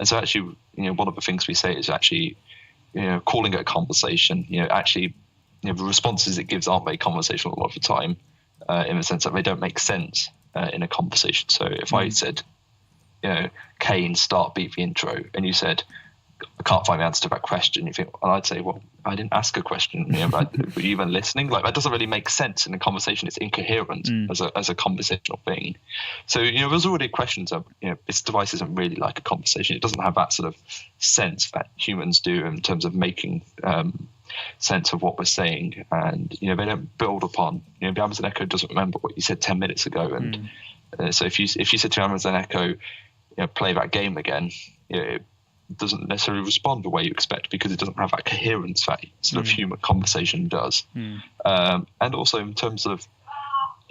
so actually, one of the things we say is actually, calling it a conversation. The responses it gives aren't very conversational a lot of the time, in the sense that they don't make sense in a conversation. So if I said, Kane, start beat the intro, and you said, I can't find the answer to that question, and I'd say, well, I didn't ask a question. Were you even listening? Like, that doesn't really make sense in a conversation. It's incoherent as a conversational thing. So there's already questions of this device isn't really like a conversation. It doesn't have that sort of sense that humans do in terms of making sense of what we're saying, and they don't build upon. The Amazon Echo doesn't remember what you said 10 minutes ago, and so if you said to Amazon Echo, play that game again, it doesn't necessarily respond the way you expect, because it doesn't have that coherence that sort of human conversation does. And also in terms of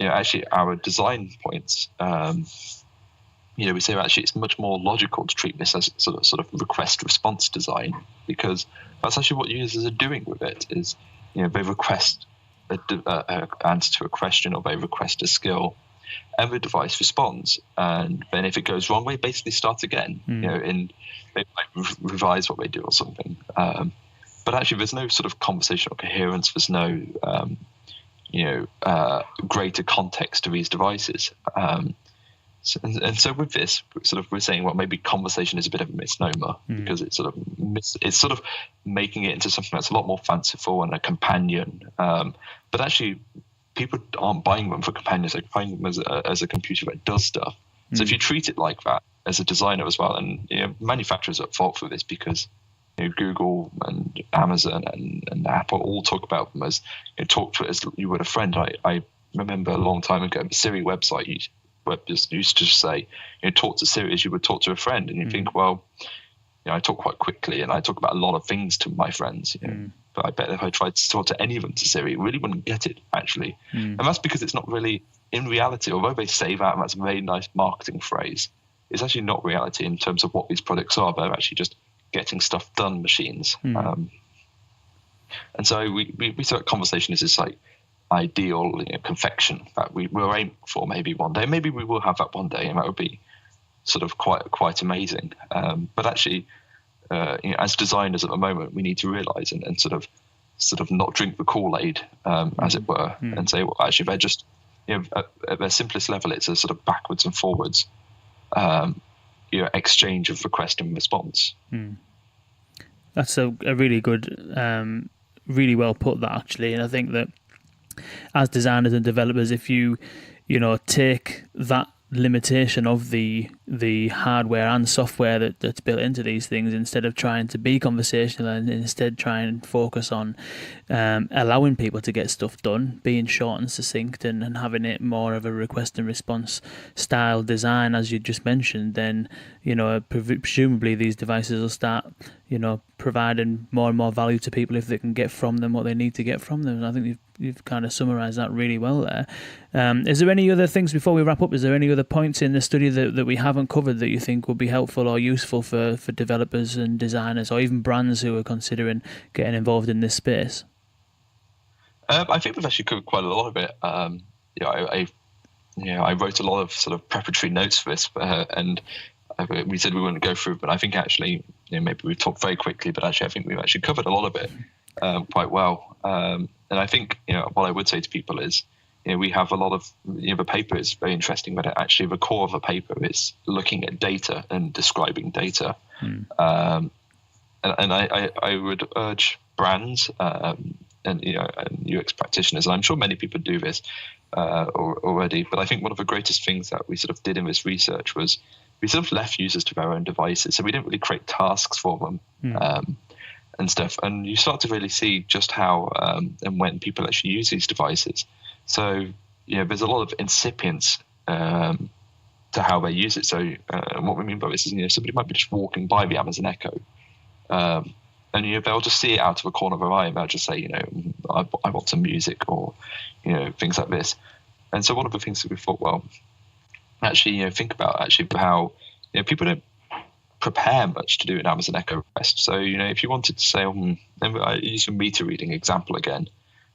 actually our design points, we say actually it's much more logical to treat this as sort of request response design, because that's actually what users are doing with it. Is they request an answer to a question, or they request a skill, and the device responds. And then if it goes wrong, they basically start again. They might revise what they do or something. But actually, there's no sort of conversational coherence. There's no greater context to these devices. And so with this, we're saying, well, maybe conversation is a bit of a misnomer, because it's sort of making it into something that's a lot more fanciful and a companion. But actually, people aren't buying them for companions; they're buying them as a computer that does stuff. So if you treat it like that as a designer as well, and manufacturers are at fault for this, because Google and Amazon and Apple all talk about them as talk to it as you would a friend. I remember a long time ago, the Siri website where just used to just say, talk to Siri as you would talk to a friend, and you think, well, I talk quite quickly and I talk about a lot of things to my friends, but I bet if I tried to talk to any of them to Siri, it really wouldn't get it, actually. And that's because it's not really, in reality, although they say that, and that's a very nice marketing phrase, it's actually not reality in terms of what these products are. They're actually just getting stuff done machines. And so we saw that conversation as this like ideal confection that we will aim for maybe one day. Maybe we will have that one day, and that would be sort of quite amazing. But actually, as designers at the moment, we need to realize and sort of not drink the Kool-Aid, as it were, and say, well, actually, they're just, at their simplest level, it's a sort of backwards and forwards exchange of request and response. That's a really good, really well put, that, actually. And I think that as designers and developers, if you take that limitation of the hardware and software that's built into these things, instead of trying to be conversational and instead try and focus on allowing people to get stuff done, being short and succinct, and having it more of a request and response style design, as you just mentioned, then presumably these devices will start providing more and more value to people if they can get from them what they need to get from them. And I think you've kind of summarised that really well there. Is there any other things before we wrap up? Is there any other points in the study that we haven't covered that you think would be helpful or useful for developers and designers, or even brands who are considering getting involved in this space? I think we've actually covered quite a lot of it. I wrote a lot of sort of preparatory notes for this, and we said we wouldn't go through, but I think actually, maybe we talked very quickly, but actually I think we've actually covered a lot of it quite well. And I think, what I would say to people is, we have a lot of, the paper is very interesting, but actually the core of the paper is looking at data and describing data. And I would urge brands and UX practitioners, and I'm sure many people do this already, but I think one of the greatest things that we sort of did in this research was we sort of left users to their own devices. So we didn't really create tasks for them and stuff. And you start to really see just how and when people actually use these devices. So, there's a lot of incipience to how they use it. So what we mean by this is, somebody might be just walking by the Amazon Echo and, they'll just see it out of the corner of their eye and they'll just say, I want some music or, things like this. And so one of the things that we thought, well, actually, think about actually how, people don't prepare much to do an Amazon Echo request. So, if you wanted to say, I use a meter reading example again.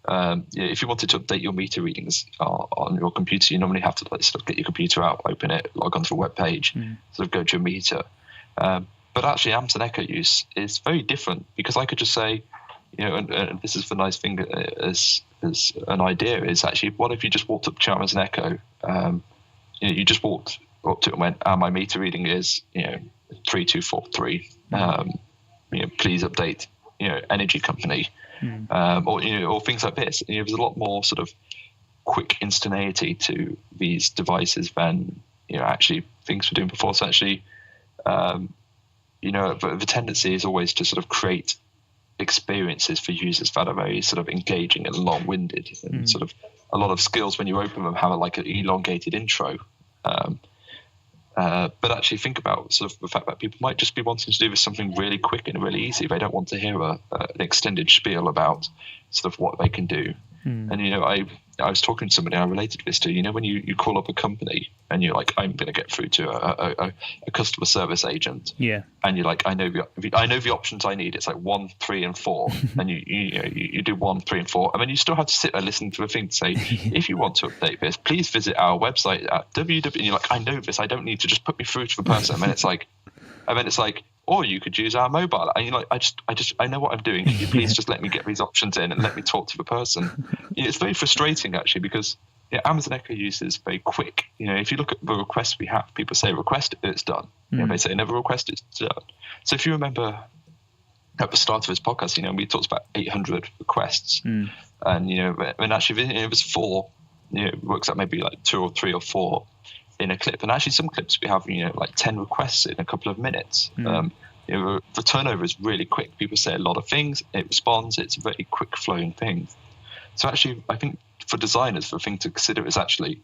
If you wanted to update your meter readings on your computer, you normally have to sort of get your computer out, open it, log onto a web page, sort of go to a meter. But actually, Amazon Echo use is very different, because I could just say, and this is the nice thing as an idea is actually, what if you just walked up to Amazon Echo, you just walked up to it and went, my meter reading is 3243. Please update energy company, or things like this. There's a lot more sort of quick instantaneity to these devices than actually things we're doing before. So actually, the tendency is always to sort of create experiences for users that are very sort of engaging and long-winded, and sort of a lot of skills when you open them have like an elongated intro. But actually think about sort of the fact that people might just be wanting to do this something really quick and really easy. They don't want to hear an extended spiel about sort of what they can do. And, I was talking to somebody, I related this to, when you call up a company and you're like, I'm going to get through to a customer service agent. Yeah. And you're like, I know the options I need. It's like 1, 3, and 4. And you do 1, 3, and 4. And then you still have to sit there listening to a thing to say, if you want to update this, please visit our website at www. And you're like, I know this. I don't need to just put me through to the person. And then it's like, or you could use our mobile. And you're like, I know what I'm doing. Can you please just let me get these options in and let me talk to the person? It's very frustrating, actually, because Amazon Echo use is very quick. If you look at the requests we have, people say request it, it's done. They say never request it, it's done. So if you remember at the start of this podcast, we talked about 800 requests. And, and actually it was 4, it works out maybe like 2 or 3 or 4 in a clip. And actually some clips we have, like 10 requests in a couple of minutes. The turnover is really quick. People say a lot of things, it responds, it's a very quick flowing thing. So actually, I think for designers, the thing to consider is actually,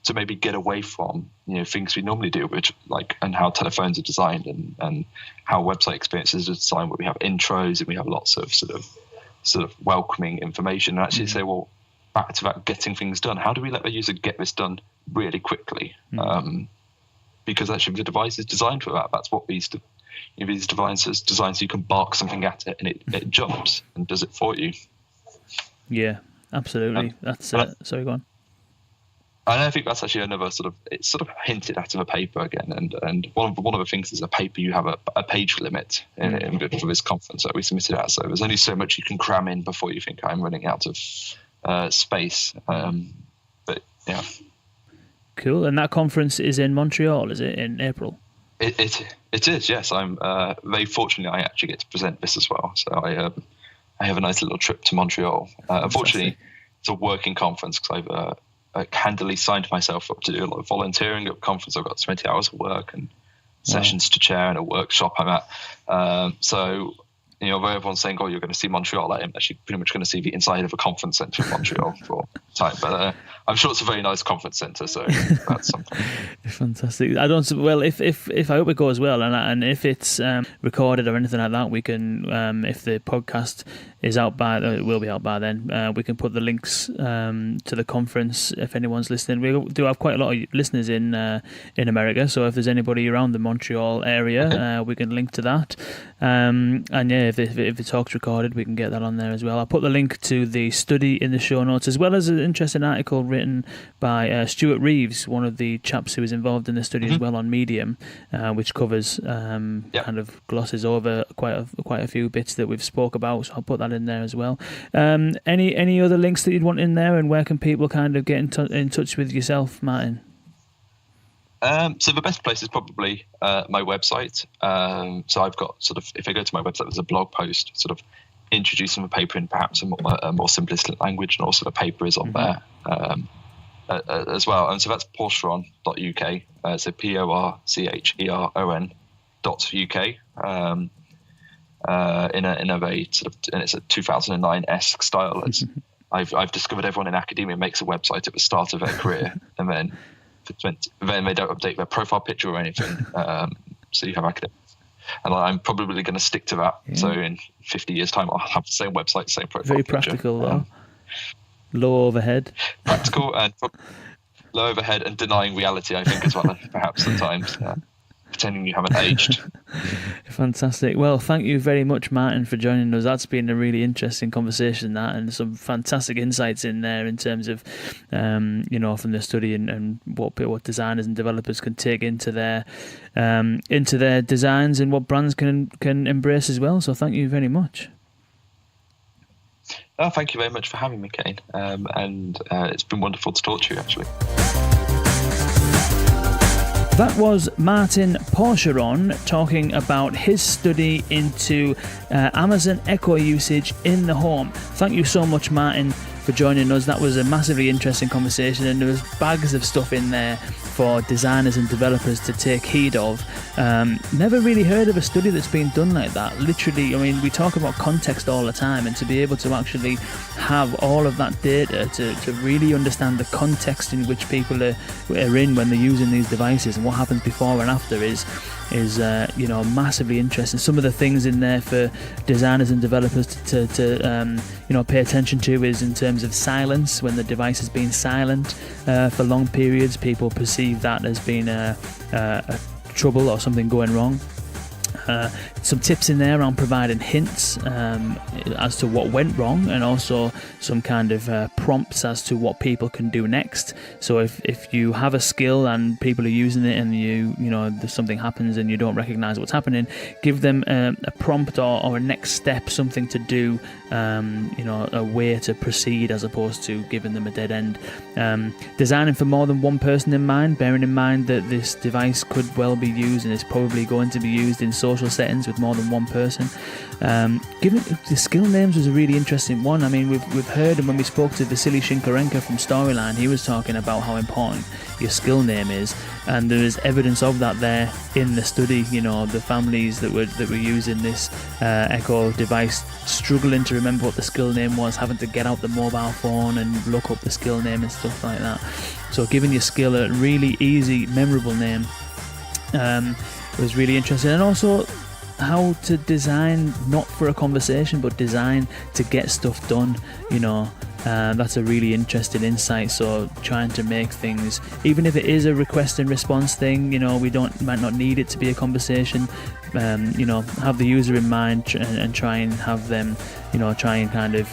to maybe get away from things we normally do, which and how telephones are designed and how website experiences are designed, where we have intros and we have lots of sort of welcoming information, and actually say, well, back to that getting things done. How do we let the user get this done really quickly? Because actually the device is designed for that. That's what these devices designed, so you can bark something at it and it jumps and does it for you. Yeah, absolutely. That's sorry, go on. And I think that's actually another it's sort of hinted at in the paper again. And one of the things is a paper, you have a page limit for this conference that we submitted out. So there's only so much you can cram in before you think I'm running out of space. But yeah. Cool. And that conference is in Montreal, is it, in April? It is, yes. I'm very fortunate I actually get to present this as well. So I have a nice little trip to Montreal. Unfortunately, it's a working conference because I've handily signed myself up to do a lot of volunteering at the conference. I've got 20 hours of work and sessions to chair and a workshop I'm at. So, although everyone's saying, "Oh, you're going to see Montreal," I'm actually pretty much going to see the inside of a conference centre in Montreal for time. But I'm sure it's a very nice conference centre, so that's something. Fantastic. I don't. Well, if I hope it goes well, and if it's recorded or anything like that, we can. If the podcast is out it will be out by then. We can put the links to the conference if anyone's listening. We do have quite a lot of listeners in America, so if there's anybody around the Montreal area, we can link to that. And yeah, if the talk's recorded, we can get that on there as well. I'll put the link to the study in the show notes, as well as an interesting article written by Stuart Reeves, one of the chaps who was involved in the study as well, on Medium, which covers kind of glosses over quite a few bits that we've spoke about. So I'll put that in there as well. Any other links that you'd want in there, and where can people kind of get in touch with yourself, Martin? So the best place is probably my website. So I've got if I go to my website, there's a blog post introducing the paper in perhaps a more simplistic language, and also the paper is on there as well. And so that's porcheron.uk. So porcheron.uk. In a very and it's a 2009-esque style. I've discovered everyone in academia makes a website at the start of their career, and then they don't update their profile picture or anything. So you have academics. And I'm probably going to stick to that. Yeah. So in 50 years' time, I'll have the same website, same profile Very picture. Practical, though. Low overhead. Practical and low overhead, and denying reality, I think, as well, perhaps at times. Pretending you haven't aged. Fantastic. Well, thank you very much, Martin, for joining us. That's been a really interesting conversation, and some fantastic insights in there in terms of, from the study and what designers and developers can take into their designs, and what brands can embrace as well. So thank you very much. Oh, thank you very much for having me, Kane. And it's been wonderful to talk to you, actually. That was Martin Porcheron talking about his study into Amazon Echo usage in the home. Thank you so much, Martin, for joining us. That was a massively interesting conversation, and there was bags of stuff in there for designers and developers to take heed of. Never really heard of a study that's been done like that. Literally, I mean, we talk about context all the time, and to be able to actually have all of that data to really understand the context in which people are in when they're using these devices and what happens before and after is massively interesting. Some of the things in there for designers and developers to pay attention to is in terms of silence. When the device has been silent for long periods, people perceive that as being a trouble or something going wrong. Some tips in there on providing hints as to what went wrong, and also some kind of prompts as to what people can do next. So if you have a skill and people are using it, and something happens and you don't recognize what's happening, give them a prompt or a next step, something to do, a way to proceed, as opposed to giving them a dead end. Designing for more than one person in mind, bearing in mind that this device could well be used, and it's probably going to be used in social settings with with more than one person. Given the skill names was a really interesting one. I mean, we've heard, and when we spoke to Vasily Shinkarenko from Storyline, he was talking about how important your skill name is, and there is evidence of that there in the study. You know, the families that were using this Echo device struggling to remember what the skill name was, having to get out the mobile phone and look up the skill name and stuff like that. So giving your skill a really easy, memorable name was really interesting. And also how to design not for a conversation, but design to get stuff done. You know, that's a really interesting insight. So trying to make things, even if it is a request and response thing, you know, might not need it to be a conversation. You know, have the user in mind and try and have them, you know, try and kind of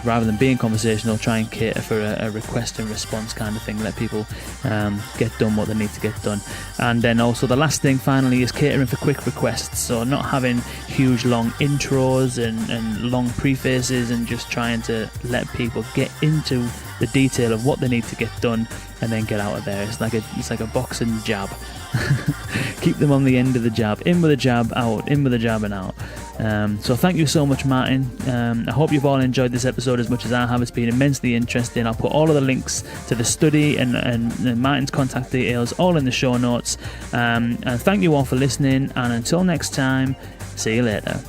rather than being conversational, try and cater for a request and response kind of thing. Let people get done what they need to get done. And then also the last thing finally is catering for quick requests. So not having huge long intros and long prefaces, and just trying to let people get into the detail of what they need to get done and then get out of there. It's like a boxing jab. Keep them on the end of the jab. In with a jab, out. In with a jab and out. So thank you so much, Martin. I hope you've all enjoyed this episode as much as I have. It's been immensely interesting. I'll put all of the links to the study and Martin's contact details all in the show notes. And thank you all for listening. And until next time, see you later.